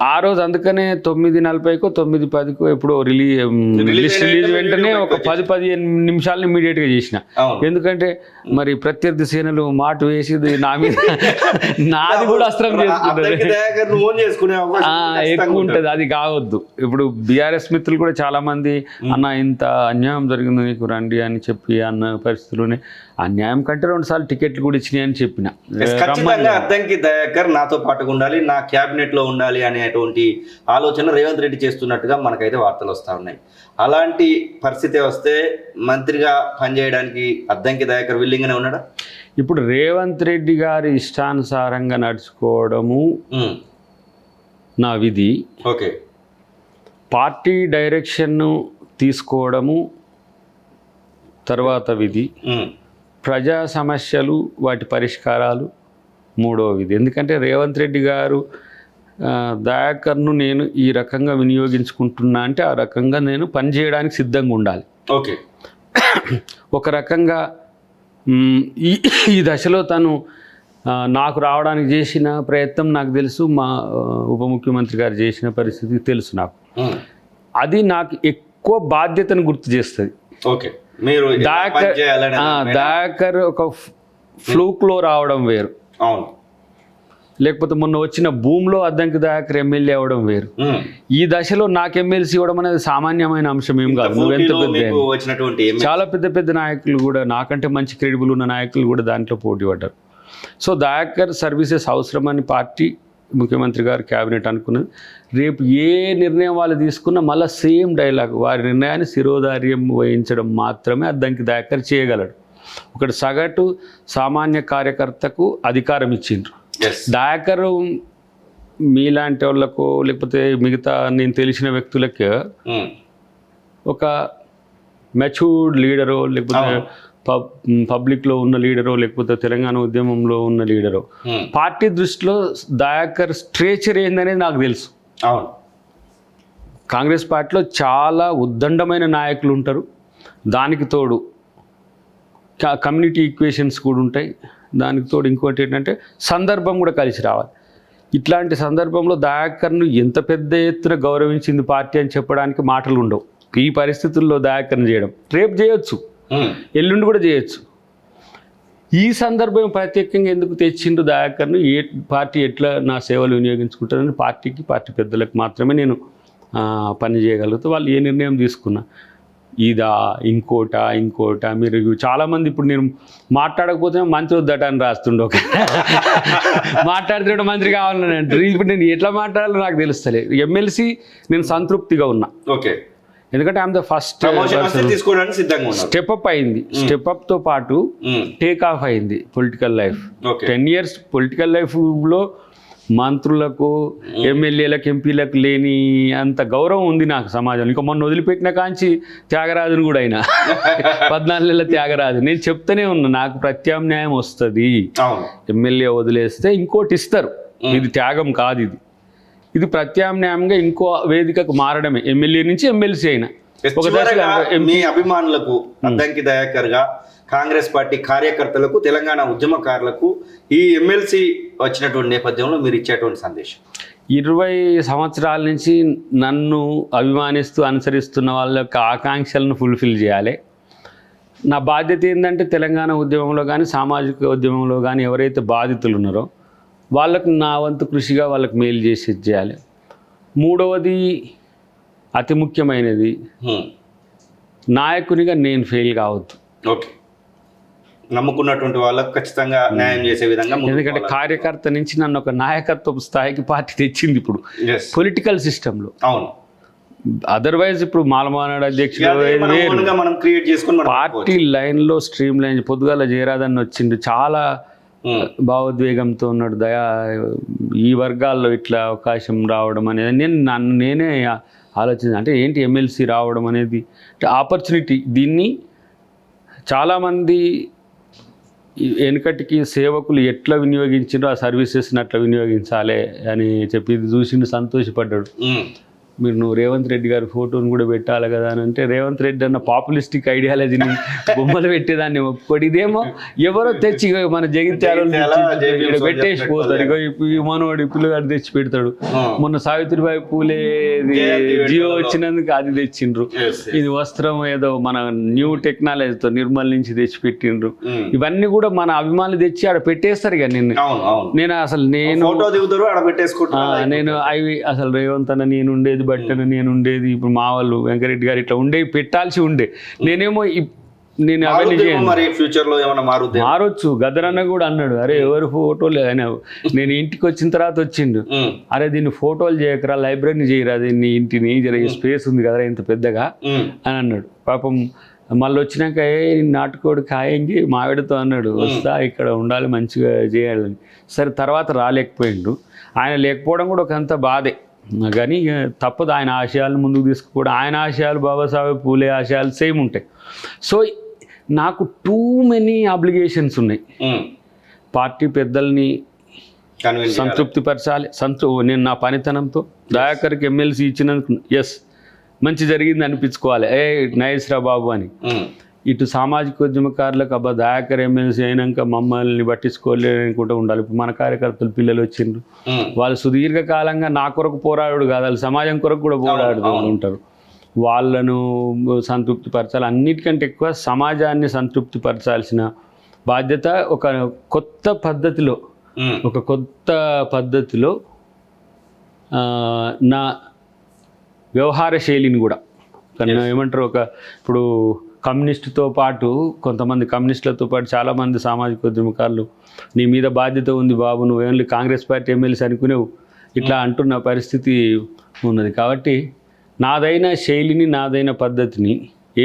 ఆ రోజు. అందుకనే 9:40కో 9:10కో ఎప్పుడో లిస్ట్ రిలీజ్ వెంటనే ఒక 10-15 నిమిషాలను ఇమీడియట్గా చేసిన. ఎందుకంటే మరి ప్రత్యర్థి సేనలు మాట వేసేది నా మీద, నాది కూడా అస్త్రం ఎక్కువ ఉంటుంది, అది కావద్దు. ఇప్పుడు బీఆర్ఎస్ మిత్రులు కూడా చాలా మంది అన్న ఇంత అన్యాయం జరిగింది నీకు రండి అని చెప్పి అన్న పరిస్థితుల్లోనే ఆ న్యాయం కంటే 2 సార్లు టికెట్లు కూడా ఇచ్చినాయని చెప్పిన. ఖచ్చితంగా అద్దంకి దయాకర్ నాతో పాటుగా ఉండాలి, నా క్యాబినెట్ లో ఉండాలి అనేటువంటి ఆలోచన రేవంత్ రెడ్డి చేస్తున్నట్టుగా మనకైతే వార్తలు వస్తూ ఉన్నాయి. అలాంటి పరిస్థితి వస్తే మంత్రిగా పనిచేయడానికి అద్దంకి దయాకర్ విల్లింగ్ గానే ఉన్నాడా? ఇప్పుడు రేవంత్ రెడ్డి గారి ఇష్టానుసారంగా నడుచుకోవడము నా విధి, ఓకే, పార్టీ డైరెక్షన్ను తీసుకోవడము తర్వాత విధి, ప్రజా సమస్యలు వాటి పరిష్కారాలు మూడవ విధి. ఎందుకంటే రేవంత్ రెడ్డి గారు దయాకర్ను నేను ఈ రకంగా వినియోగించుకుంటున్నా అంటే ఆ రకంగా నేను పనిచేయడానికి సిద్ధంగా ఉండాలి. ఓకే, ఒక రకంగా ఈ దశలో తను నాకు రావడానికి చేసిన ప్రయత్నం నాకు తెలుసు, మా ఉప ముఖ్యమంత్రి గారు చేసిన పరిస్థితి తెలుసు నాకు. అది నాకు ఎక్కువ బాధ్యతను గుర్తు చేస్తుంది. ఓకే, మీరు దయాకర్ ఒక ఫ్లూక్లో రావడం వేరు, అవును, లేకపోతే మొన్న వచ్చిన భూమిలో అద్దంకి దయాకర్ ఎమ్మెల్యే అవ్వడం వేరు. ఈ దశలో నాకు ఎమ్మెల్సీ ఇవ్వడం అనేది సామాన్యమైన అంశం ఏం కాదు. నువ్వు ఎంత పెద్ద, చాలా పెద్ద పెద్ద నాయకులు కూడా, నాకంటే మంచి క్రెడిబుల్ ఉన్న నాయకులు కూడా దాంట్లో పోటీ పడ్డారు. సో దయాకర్ సర్వీసెస్ అవసరమని పార్టీ, ముఖ్యమంత్రి గారు, క్యాబినెట్ అనుకున్నది. రేపు ఏ నిర్ణయం వాళ్ళు తీసుకున్నా మళ్ళీ సేమ్ డైలాగ్, వారి నిర్ణయాన్ని శిరోధార్యం వహించడం మాత్రమే అద్దంకి దయాకర్ చేయగలడు. ఒకటి సగటు సామాన్య కార్యకర్తకు అధికారం ఇచ్చిండ్రు. దయాకర్ మీలాంటి వాళ్ళకు లేకపోతే మిగతా నేను తెలిసిన వ్యక్తులకి ఒక మెచ్యూర్డ్ లీడరో, లేకపోతే పబ్లిక్లో ఉన్న లీడరో, లేకపోతే తెలంగాణ ఉద్యమంలో ఉన్న లీడరో, పార్టీ దృష్టిలో దయాకర్ స్ట్రేచర్ ఏందనేది నాకు తెలుసు. కాంగ్రెస్ పార్టీలో చాలా ఉద్దండమైన నాయకులు ఉంటారు, దానికి తోడు కమ్యూనిటీ ఈక్వేషన్స్ కూడా ఉంటాయి, దానికి తోడు ఇంకోటి ఏంటంటే సందర్భం కూడా కలిసి రావాలి. ఇట్లాంటి సందర్భంలో దయాకర్ను ఎంత పెద్ద ఎత్తున గౌరవించింది పార్టీ అని చెప్పడానికి మాటలు ఉండవు. ఈ పరిస్థితుల్లో దయాకర్ను చేయడం, రేపు చేయొచ్చు, ఎల్లుండి కూడా చేయొచ్చు. ఈ సందర్భం ప్రత్యేకంగా ఎందుకు తెచ్చిండు దయాకర్ను, ఏ పార్టీ ఎట్లా నా సేవలు వినియోగించుకుంటారని పార్టీకి, పార్టీ పెద్దలకు మాత్రమే నేను పని చేయగలుగుతా. వాళ్ళు ఏ నిర్ణయం తీసుకున్నా, ఇదా ఇంకోట మీరు చాలామంది ఇప్పుడు నేను మాట్లాడకపోతే మంత్రి వద్దట అని రాస్తుండే, ఒక మాట్లాడుతుంటే మంత్రి కావాలని అంటారు. ఇప్పుడు నేను ఎట్లా మాట్లాడాలో నాకు తెలుస్తలేదు. ఎమ్మెల్సీ నేను సంతృప్తిగా ఉన్నా. ఓకే, ఎందుకంటే I'm the first step up అయింది. స్టెప్ అప్తో పాటు టేక్ ఆఫ్ అయింది పొలిటికల్ లైఫ్. 10 years పొలిటికల్ లైఫ్లో మంత్రులకు, ఎమ్మెల్యేలకు, ఎంపీలకు లేని అంత గౌరవం ఉంది నాకు సమాజంలో. ఇంకా మొన్న వదిలిపెట్టిన కాంచి త్యాగరాజును కూడా అయినా 14 నెలల త్యాగరాజు. నేను చెప్తూనే ఉన్నా, నాకు ప్రత్యామ్నాయం వస్తుంది. ఎమ్మెల్యే వదిలేస్తే ఇంకోటి ఇస్తారు, ఇది త్యాగం కాదు, ఇది ప్రత్యామ్నాయంగా ఇంకో వేదికకు మారడమే, ఎమ్మెల్యే నుంచి ఎమ్మెల్సీ అయినా. మీ అభిమానులకు అద్దంకి దయాకర్ గా, కాంగ్రెస్ పార్టీ కార్యకర్తలకు, తెలంగాణ ఉద్యమకారులకు ఈ ఎమ్మెల్సీ వచ్చినటువంటి నేపథ్యంలో మీరు ఇచ్చేటువంటి సందేశం? 20 సంవత్సరాల నుంచి నన్ను అభిమానిస్తూ అనుసరిస్తున్న వాళ్ళ యొక్క ఆకాంక్షలను ఫుల్ఫిల్ చేయాలి. నా బాధ్యత ఏంటంటే తెలంగాణ ఉద్యమంలో కానీ, సామాజిక ఉద్యమంలో కానీ ఎవరైతే బాధితులు ఉన్నారో వాళ్ళకు నా వంతు కృషిగా వాళ్ళకి మేలు చేసి చేయాలి. మూడవది, అతి ముఖ్యమైనది, నాయకునిగా నేను ఫెయిల్ కావద్దు. ఓకే, నమ్ముకున్నటువంటి వాళ్ళకు ఖచ్చితంగా న్యాయం చేసే విధంగా. ఎందుకంటే కార్యకర్త నుంచి నన్ను ఒక నాయకత్వపు స్థాయికి పార్టీ తెచ్చింది ఇప్పుడు పొలిటికల్ సిస్టంలో. అవును, అదర్వైజ్ ఇప్పుడు మాలమానాడు అధ్యక్షుడు పార్టీ లైన్లో స్ట్రీమ్ లైన్ పొద్దుగాల జయరాధన్ వచ్చిండు, చాలా భావోద్వేగంతో ఉన్నాడు. ఈ వర్గాల్లో ఇట్లా అవకాశం రావడం అనేది నేనే ఆలోచించాను. అంటే ఏంటి ఎమ్మెల్సీ రావడం అనేది, అంటే ఆపర్చునిటీ. దీన్ని చాలామంది వెనుకటికి సేవకులు ఎట్లా వినియోగించారో ఆ సర్వీసెస్ని అట్లా వినియోగించాలి అని చెప్పి ఇది చూసి సంతోషపడ్డాడు. మీరు నువ్వు రేవంత్ రెడ్డి గారి ఫోటోని కూడా పెట్టాలి కదా అని అంటే, రేవంత్ రెడ్డి అన్న పాపులిస్టిక్ ఐడియాలజీని బొమ్మలు పెట్టేదాన్ని ఒప్పుకోడు. ఇదేమో ఎవరో తెచ్చి మన జగిత్యాల పెట్టేసి పోతారు. ఇగో ఈ మనోడు పిల్లగాడు తెచ్చి పెడతాడు. మొన్న సావిత్రిబాయి పూలే జియో వచ్చినందుకు అది తెచ్చిండ్రు. ఇది వస్త్రం ఏదో మన న్యూ టెక్నాలజీతో నిర్మల్ నుంచి తెచ్చి పెట్టిండ్రు. ఇవన్నీ కూడా మన అభిమానులు తెచ్చి ఆడ పెట్టేస్తారు. ఇక నేను అసలు అవి అసలు రేవంత్ అన్న నేను ఉండేది, బట్టను నేను ఉండేది, ఇప్పుడు మా వాళ్ళు వెంకరెడ్డి గారు ఇట్లా ఉండేవి పెట్టాల్సి ఉండే. నేనేమో నేను అవన్నీ చేయను. మరి ఫ్యూచర్ లో ఏమైనా మారొచ్చు. గద్దరన్న కూడా అన్నాడు, అరే ఎవరు ఫోటోలు ఆయన నేను ఇంటికి వచ్చిన తర్వాత వచ్చిండు, అరే దీన్ని ఫోటోలు చేయకరా, లైబ్రరీని చేయరా, దీన్ని ఇంటిని జర స్పేస్ ఉంది కదరా ఇంత పెద్దగా అని అన్నాడు. పాపం మళ్ళీ వచ్చినాక నాటుకోడు కాయంగి మావిడతో అన్నాడు, వస్తా ఇక్కడ ఉండాలి మంచిగా చేయాలని. సరే తర్వాత రాలేకపోయిండు. ఆయన లేకపోవడం కూడా ఒకంత బాధే, కానీ తప్పదు. ఆయన ఆశయాలను ముందుకు తీసుకుపోవడం, ఆయన ఆశయాలు బాబాసాహెబ్ పూలే ఆశయాలు సేమ్ ఉంటాయి. సో నాకు టూ మెనీ అబ్లిగేషన్స్ ఉన్నాయి. పార్టీ పెద్దల్ని సంతృప్తిపరచాలి, నేను నా పనితనంతో దయాకర్కి ఎమ్మెల్సీ ఇచ్చినందుకు ఎస్ మంచి జరిగింది అనిపించుకోవాలి, నైస్ రా బాబు అని. ఇటు సామాజిక ఉద్యమకారులకు అబ్బా దయాకర్ ఎమ్మెల్సీ అయినాక మమ్మల్ని పట్టించుకోలేనుకుంటూ ఉండాలి. ఇప్పుడు మన కార్యకర్తలు పిల్లలు వచ్చిండ్రు, వాళ్ళు సుదీర్ఘకాలంగా నా కొరకు పోరాడు కాదు, వాళ్ళు సమాజం కొరకు కూడా పోరాడుతూ ఉంటారు. వాళ్ళను సంతృప్తిపరచాలి. అన్నిటికంటే ఎక్కువ సమాజాన్ని సంతృప్తిపరచాల్సిన బాధ్యత ఒక కొత్త పద్ధతిలో నా వ్యవహార శైలిని కూడా ఏమంటారు, ఇప్పుడు కమ్యూనిస్టుతో పాటు కొంతమంది కమ్యూనిస్టులతో పాటు చాలామంది సామాజిక ఉద్యమకారులు నీ మీద బాధ్యత ఉంది బాబు, నువ్వు ఓన్లీ కాంగ్రెస్ పార్టీ ఎమ్మెల్యేస్ అనుకునేవు ఇట్లా అంటున్న పరిస్థితి ఉన్నది. కాబట్టి నాదైన శైలిని, నాదైన పద్ధతిని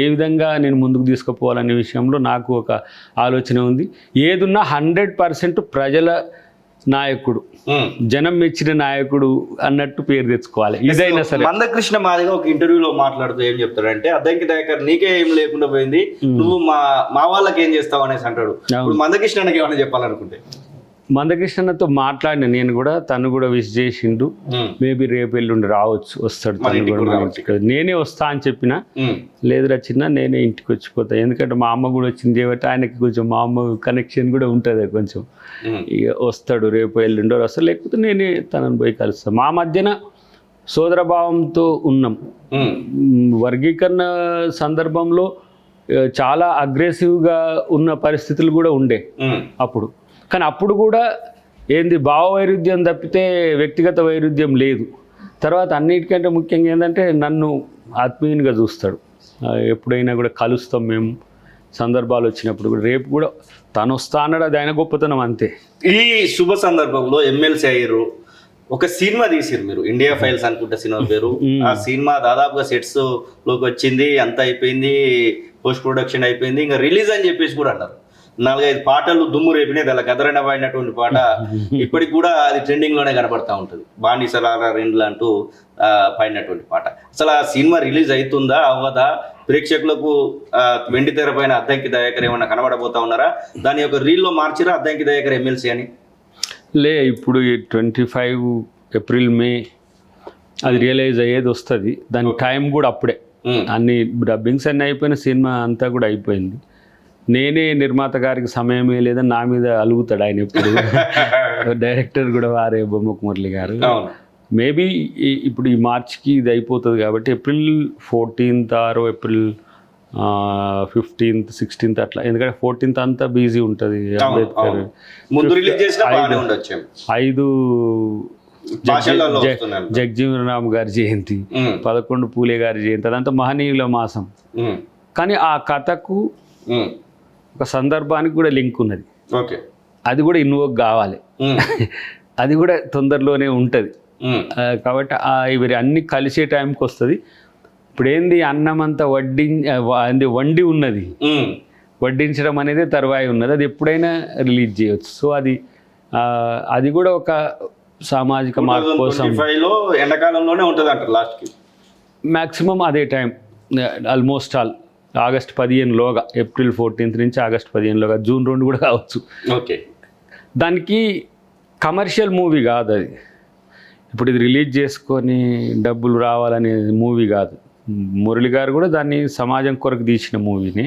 ఏ విధంగా నేను ముందుకు తీసుకుపోవాలనే విషయంలో నాకు ఒక ఆలోచన ఉంది. ఏదున్నా 100% ప్రజల నాయకుడు, జనం మెచ్చిన నాయకుడు అన్నట్టు పేరు తెచ్చుకోవాలి. ఇదైనా సరే మందకృష్ణ మాదిగా ఒక ఇంటర్వ్యూలో మాట్లాడుతూ ఏం చెప్తాడంటే, అద్దంకి దయాకర్ నీకే ఏం లేకుండా పోయింది, నువ్వు మా వాళ్ళకి ఏం చేస్తావు అనేసి అంటాడు. ఇప్పుడు మందకృష్ణకి ఏమైనా చెప్పాలనుకుంటే, మందకృష్ణతో మాట్లాడిన నేను కూడా, తను కూడా విష్ చేసిండు. మేబీ రేపు ఎల్లుండి రావచ్చు, వస్తాడు తను కూడా. నేనే వస్తా అని చెప్పిన, లేదురా చిన్న నేనే ఇంటికి వచ్చిపోతా, ఎందుకంటే మా అమ్మ కూడా వచ్చింది కాబట్టి ఆయనకి కొంచెం మా అమ్మ కనెక్షన్ కూడా ఉంటుంది కొంచెం. ఇక వస్తాడు రేపు ఎల్లుండో వస్తాడు, లేకపోతే నేనే తనని పోయి కలుస్తాను. మా మధ్యన సోదరభావంతో ఉన్నాం. వర్గీకరణ సందర్భంలో చాలా అగ్రెసివ్గా ఉన్న పరిస్థితులు కూడా ఉండే అప్పుడు. కానీ అప్పుడు కూడా ఏంది భావ వైరుధ్యం తప్పితే వ్యక్తిగత వైరుధ్యం లేదు. తర్వాత అన్నిటికంటే ముఖ్యంగా ఏంటంటే నన్ను ఆత్మీయునిగా చూస్తాడు. ఎప్పుడైనా కూడా కలుస్తాం మేము, సందర్భాలు వచ్చినప్పుడు కూడా. రేపు కూడా తను వస్తా అన్నాడు, అది ఆయన గొప్పతనం అంతే. ఈ శుభ సందర్భంలో ఎమ్మెల్సీ అయ్యారు, ఒక సినిమా తీసిరు మీరు, ఇండియా ఫైల్స్ అనుకుంటే సినిమా పేరు. ఆ సినిమా దాదాపుగా సెట్స్ లోకి వచ్చింది, అంతా అయిపోయింది, పోస్ట్ ప్రొడక్షన్ అయిపోయింది, ఇంకా రిలీజ్ అని చెప్పేసి కూడా అన్నారు. 4-5 పాటలు దుమ్ము రేపినాయి. అలా గదరణ పాడినటువంటి పాట ఇప్పటికి కూడా అది ట్రెండింగ్ లోనే కనబడతా ఉంటుంది. బానిసలారా రెండ్లు అంటూ పాడినటువంటి పాట. అసలు ఆ సినిమా రిలీజ్ అవుతుందా అవ్వదా? ప్రేక్షకులకు వెండి తెర పైన అద్దంకి దయాకర్ ఏమన్నా కనబడబోతా ఉన్నారా? దాని యొక్క రీల్లో మార్చిరా అద్దంకి దయాకర్ ఎమ్మెల్సీ అని? ఇప్పుడు 25 ఏప్రిల్ మే అది రియలైజ్ అయ్యేది వస్తుంది. దాని టైం కూడా అప్పుడే, అన్ని డబ్బింగ్స్ అన్నీ అయిపోయిన, సినిమా అంతా కూడా అయిపోయింది. నేనే నిర్మాత గారికి సమయమే లేదని నా మీద అలుగుతాడు ఆయన ఎప్పుడు. డైరెక్టర్ కూడా వారే బొమ్మకు మురళి గారు. మేబీ ఇప్పుడు ఈ మార్చికి ఇది అయిపోతుంది కాబట్టి April 14th are April 15th 16th అట్లా, ఎందుకంటే 14th అంతా బిజీ ఉంటుంది. అంబేద్కర్ 5 జగజీవన్ రామ్ గారి జయంతి, 11 పూలే గారి జయంతి, అదంతా మహనీయుల మాసం. కానీ ఆ కథకు ఒక సందర్భానికి కూడా లింక్ ఉన్నది. అది కూడా ఇన్వోక్ కావాలి, అది కూడా తొందరలోనే ఉంటుంది. కాబట్టి ఇవి అన్ని కలిసే టైంకి వస్తుంది. ఇప్పుడు ఏంది, అన్నం అంతా వండి ఉన్నది, వడ్డించడం అనేది తర్వాయి ఉన్నది, అది ఎప్పుడైనా రిలీజ్ చేయవచ్చు. సో అది కూడా ఒక సామాజిక మార్పు కోసం ఎండాకాలంలోనే ఉంటుంది అంటారు. లాస్ట్కి మ్యాక్సిమం అదే టైం, ఆల్మోస్ట్ ఆల్ ఆగస్ట్ 15లోగా, ఏప్రిల్ 14th నుంచి ఆగస్ట్ 15లోగా, జూన్ 2 కూడా కావచ్చు. దానికి కమర్షియల్ మూవీ కాదు అది. ఇప్పుడు ఇది రిలీజ్ చేసుకొని డబ్బులు రావాలనే మూవీ కాదు. మురళి గారు కూడా దాన్ని సమాజం కొరకు తీసిన మూవీని.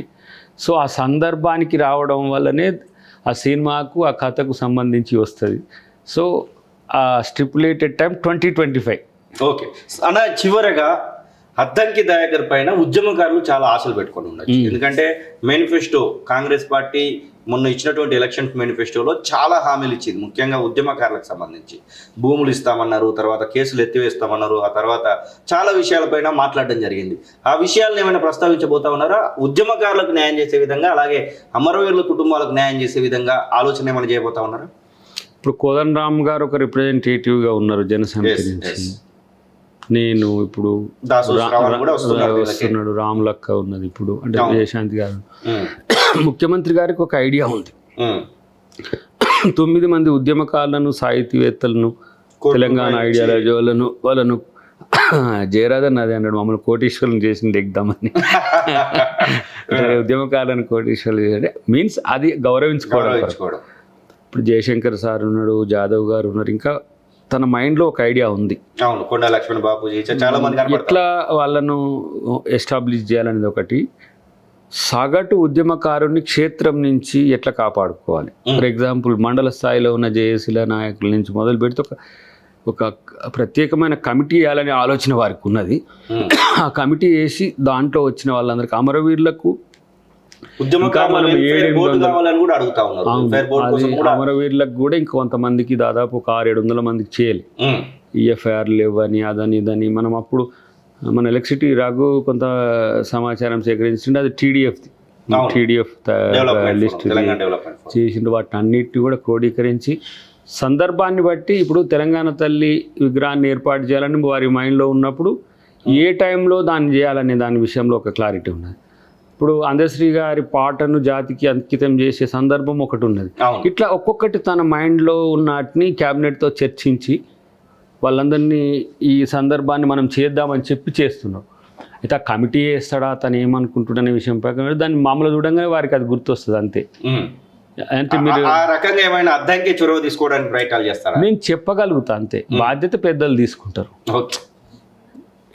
సో ఆ సందర్భానికి రావడం వల్లనే ఆ సినిమాకు, ఆ కథకు సంబంధించి వస్తుంది. సో ఆ స్టిపులేటెడ్ టైం 2025. ఓకే అన్న, చివరగా అద్దంకి దయాకర్ పైన ఉద్యమకారులు చాలా ఆశలు పెట్టుకొని ఉండొచ్చు. ఎందుకంటే మేనిఫెస్టో కాంగ్రెస్ పార్టీ మొన్న ఇచ్చినటువంటి ఎలక్షన్ మేనిఫెస్టోలో చాలా హామీలు ఇచ్చింది, ముఖ్యంగా ఉద్యమకారులకు సంబంధించి భూములు ఇస్తామన్నారు, తర్వాత కేసులు ఎత్తివేస్తామన్నారు, ఆ తర్వాత చాలా విషయాలపైన మాట్లాడడం జరిగింది. ఆ విషయాలను ఏమైనా ప్రస్తావించబోతా ఉన్నారా? ఉద్యమకారులకు న్యాయం చేసే విధంగా, అలాగే అమరవీరుల కుటుంబాలకు న్యాయం చేసే విధంగా ఆలోచన ఏమైనా చేయబోతా ఉన్నారా? ఇప్పుడు కోదండరామ్ గారు ఒక రిప్రజెంటేటివ్గా ఉన్నారు జనసమితి నుంచి. నేను ఇప్పుడు వస్తున్నాడు, రామ్లక్క ఉన్నది ఇప్పుడు, అంటే విజయశాంతి గారు. ముఖ్యమంత్రి గారికి ఒక ఐడియా ఉంది, 9 మంది ఉద్యమకారులను, సాహితీవేత్తలను, తెలంగాణ ఐడియాలజీ వాళ్ళను జయరాధన్ అదే అన్నాడు, మమ్మల్ని కోటీశ్వరులను చేసింది ఎగ్దామని. ఉద్యమకారులను కోటీశ్వరులు మీన్స్ అది గౌరవించుకోవడం. ఇప్పుడు జయశంకర్ సార్ ఉన్నాడు, జాదవ్ గారు ఉన్నారు, ఇంకా తన మైండ్లో ఒక ఐడియా ఉంది. కొండా లక్ష్మణ్ బాబు చాలా మంది ఎట్లా వాళ్ళను ఎస్టాబ్లిష్ చేయాలనేది ఒకటి. సగటు ఉద్యమకారుని క్షేత్రం నుంచి ఎట్లా కాపాడుకోవాలి. ఫర్ ఎగ్జాంపుల్ మండల స్థాయిలో ఉన్న జేఏసీల నాయకుల నుంచి మొదలు పెడితే ఒక ప్రత్యేకమైన కమిటీ వేయాలనే ఆలోచన వారికి ఉన్నది. ఆ కమిటీ వేసి దాంట్లో వచ్చిన వాళ్ళందరికీ అమరవీరులకు అమరవీరులకు కూడా ఇంకా కొంతమందికి దాదాపు ఒక 600-700 మందికి చేయాలి. ఈఎఫ్ఐఆర్ లేవని అదని ఇదని. మనం అప్పుడు మన ఎలక్ట్రిసిటీ రాగు కొంత సమాచారం సేకరించింది, అది టీడీఎఫ్ లిస్ట్ చేసిండు. వాటిని అన్నిటిని కూడా క్రోడీకరించి సందర్భాన్ని బట్టి ఇప్పుడు తెలంగాణ తల్లి విగ్రహాన్ని ఏర్పాటు చేయాలని వారి మైండ్లో ఉన్నప్పుడు ఏ టైంలో దాన్ని చేయాలనే దాని విషయంలో ఒక క్లారిటీ ఉన్నది. ఇప్పుడు అందశ్రీ గారి పాటను జాతికి అంకితం చేసే సందర్భం ఒకటి ఉన్నది. ఇట్లా ఒక్కొక్కటి తన మైండ్లో ఉన్నటిని క్యాబినెట్తో చర్చించి వాళ్ళందరినీ ఈ సందర్భాన్ని మనం చేద్దామని చెప్పి చేస్తున్నాం. అయితే ఆ కమిటీ వేస్తాడా, తను ఏమనుకుంటున్న విషయం ప్రకారం దాన్ని మామూలు చూడంగానే వారికి అది గుర్తొస్తుంది అంతే. అంటే మీరు చొరవ తీసుకోవడానికి ప్రయత్నాలు చేస్తారా? నేను చెప్పగలుగుతా అంతే, బాధ్యత పెద్దలు తీసుకుంటారు.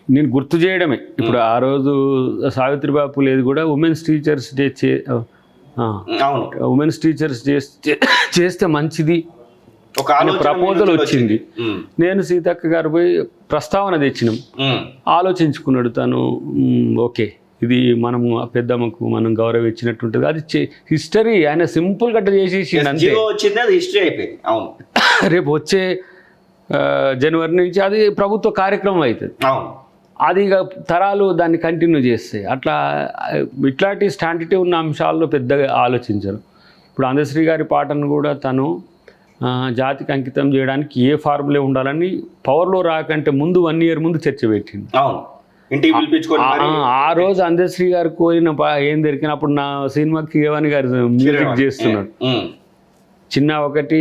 నేను గుర్తు చేయడమే. ఇప్పుడు ఆ రోజు సావిత్రిబాయి పూలేది కూడా women's teachers day women's teachers చేస్తే మంచిది ప్రపోజల్ వచ్చింది. నేను సీతక్క గారు పోయి ప్రస్తావన తెచ్చినాం, ఆలోచించుకున్నాడు తను. ఓకే, ఇది మనము పెద్దమ్మకు మనం గౌరవం ఇచ్చినట్టుంటుంది. అది హిస్టరీ ఆయన సింపుల్ గట్ట చేసేసి రేపు వచ్చే జనవరి నుంచి అది ప్రభుత్వ కార్యక్రమం అవుతుంది. అది ఇక తరాలు దాన్ని కంటిన్యూ చేస్తాయి. అట్లా ఇట్లాంటి స్టాంటిటీ ఉన్న అంశాల్లో పెద్దగా ఆలోచించరు. ఇప్పుడు అందశ్రీ గారి పాటను కూడా తను జాతికి అంకితం చేయడానికి ఏ ఫార్ములే ఉండాలని పవర్లో రాకంటే ముందు 1 year ముందు చర్చ పెట్టింది. ఆ రోజు అందశ్రీ గారు కోరిన ఏం దొరికినప్పుడు నా సినిమాకి కిరవాణి గారు మ్యూజిక్ చేస్తున్నాడు. చిన్న ఒకటి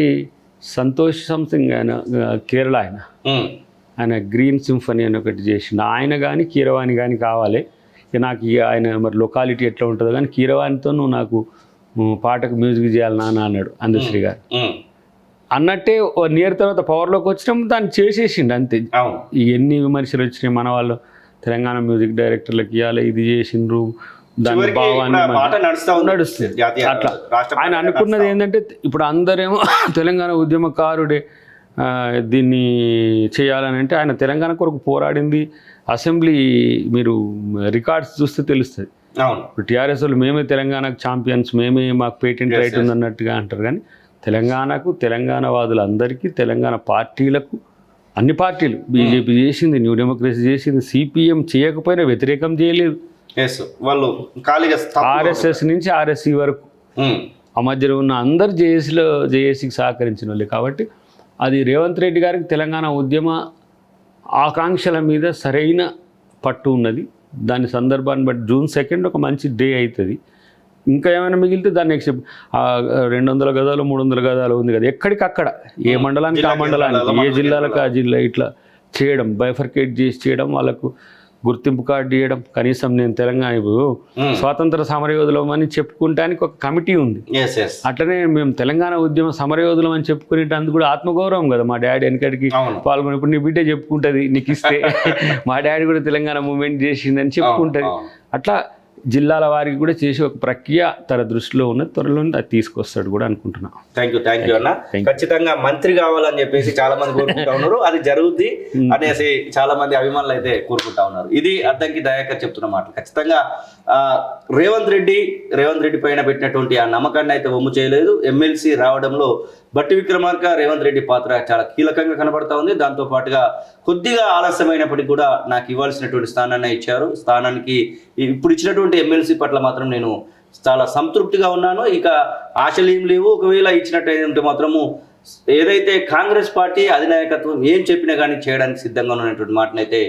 సంతోష్ సంథింగ్ ఆయన కేరళ ఆయన గ్రీన్ సింఫనీ అని ఒకటి చేసిండు. ఆయన కానీ కీరవాణి కానీ కావాలి. నాకు ఆయన మరి లొకాలిటీ ఎట్లా ఉంటుందో కానీ కీరవాణితో నువ్వు నాకు పాటకు మ్యూజిక్ చేయాలి నాన్న అన్నాడు అందశ్రీ గారు. అన్నట్టే 1 year తర్వాత పవర్లోకి వచ్చినప్పుడు దాన్ని చేసేసిండు అంతే. ఎన్ని విమర్శలు వచ్చినాయి మన వాళ్ళు, తెలంగాణ మ్యూజిక్ డైరెక్టర్లకు ఇవ్వాలి, ఇది చేసిండ్రు, దాని భావాన్ని నడుస్తుంది. అట్లా ఆయన అనుకున్నది ఏంటంటే ఇప్పుడు అందరేమో తెలంగాణ ఉద్యమకారుడే దీన్ని చేయాలని అంటే ఆయన తెలంగాణ కొరకు పోరాడింది. అసెంబ్లీ మీరు రికార్డ్స్ చూస్తే తెలుస్తుంది. ఇప్పుడు టీఆర్ఎస్ వాళ్ళు మేమే తెలంగాణకు ఛాంపియన్స్, మేమే మాకు పేటెంట్ రైట్ ఉందన్నట్టుగా అంటారు. కానీ తెలంగాణకు, తెలంగాణ వాదులందరికీ, తెలంగాణ పార్టీలకు, అన్ని పార్టీలు, బీజేపీ చేసింది, న్యూ డెమోక్రసీ చేసింది, సిపిఎం చేయకపోయినా వ్యతిరేకం చేయలేదు. వాళ్ళు ఆర్ఎస్ఎస్ నుంచి ఆర్ఎస్సీ వరకు ఆ మధ్యలో ఉన్న అందరు జేఏసీకి సహకరించిన వాళ్ళే. కాబట్టి అది రేవంత్ రెడ్డి గారికి తెలంగాణ ఉద్యమ ఆకాంక్షల మీద సరైన పట్టు ఉన్నది. దాని సందర్భాన్ని బట్టి June 2 ఒక మంచి డే అవుతుంది. ఇంకా ఏమైనా మిగిలితే దాన్ని 200 గదాలు 300 గదాలు ఉంది కదా, ఎక్కడికక్కడ ఏ మండలానికి ఆ మండలానికి, ఏ జిల్లాలకు ఆ జిల్లా ఇట్లా చేయడం, బైఫర్కేట్ చేసి చేయడం, వాళ్ళకు గుర్తింపు కార్డు ఇవ్వడం. కనీసం నేను తెలంగాణ స్వాతంత్ర సమరయోధులం అని చెప్పుకుంటానికి ఒక కమిటీ ఉంది. అట్లనే మేము తెలంగాణ ఉద్యమ సమరయోధులం అని చెప్పుకునేటందుకు కూడా ఆత్మగౌరవం కదా. మా డాడీ వెనకడికి పాల్గొని, ఇప్పుడు నీ బిడ్డ చెప్పుకుంటుంది నీకు ఇస్తే మా డాడీ కూడా తెలంగాణ మూవ్మెంట్ చేసిందని చెప్పుకుంటుంది. అట్లా జిల్లాల వారికి కూడా చేసి ఒక ప్రక్రియ తన దృష్టిలో ఉన్న త్వరలో అది తీసుకొస్తాడు కూడా అనుకుంటున్నా. థ్యాంక్ యూ అన్న. ఖచ్చితంగా మంత్రి కావాలని చెప్పేసి చాలా మంది కోరుకుంటా ఉన్నారు, అది జరుగుద్ది అనేసి చాలా మంది అభిమానులు అయితే కోరుకుంటా ఉన్నారు. ఇది అద్దంకి దయాకర్ చెప్తున్న మాట. ఖచ్చితంగా రేవంత్ రెడ్డి పైన పెట్టినటువంటి ఆ నమ్మకాన్ని అయితే వమ్ము చేయలేదు. ఎమ్మెల్సీ రావడంలో బట్టి విక్రమార్క, రేవంత్ రెడ్డి పాత్ర చాలా కీలకంగా కనబడతా ఉంది. దాంతో పాటుగా కొద్దిగా ఆలస్యమైనప్పటికీ కూడా నాకు ఇవ్వాల్సినటువంటి స్థానాన్ని ఇచ్చారు. స్థానానికి ఇప్పుడు ఇచ్చినటువంటి ఎమ్మెల్సీ పట్ల మాత్రం నేను చాలా సంతృప్తిగా ఉన్నాను. ఇక ఆశలు ఏం లేవు. ఒకవేళ ఇచ్చినట్టు మాత్రము ఏదైతే కాంగ్రెస్ పార్టీ అధినాయకత్వం ఏం చెప్పినా కానీ చేయడానికి సిద్ధంగా ఉన్నటువంటి మాటనైతే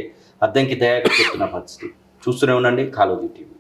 అద్దంకి దయాకర్ చెప్తున్న పరిస్థితి. చూస్తూనే ఉండండి కాలోజీ టీవీ.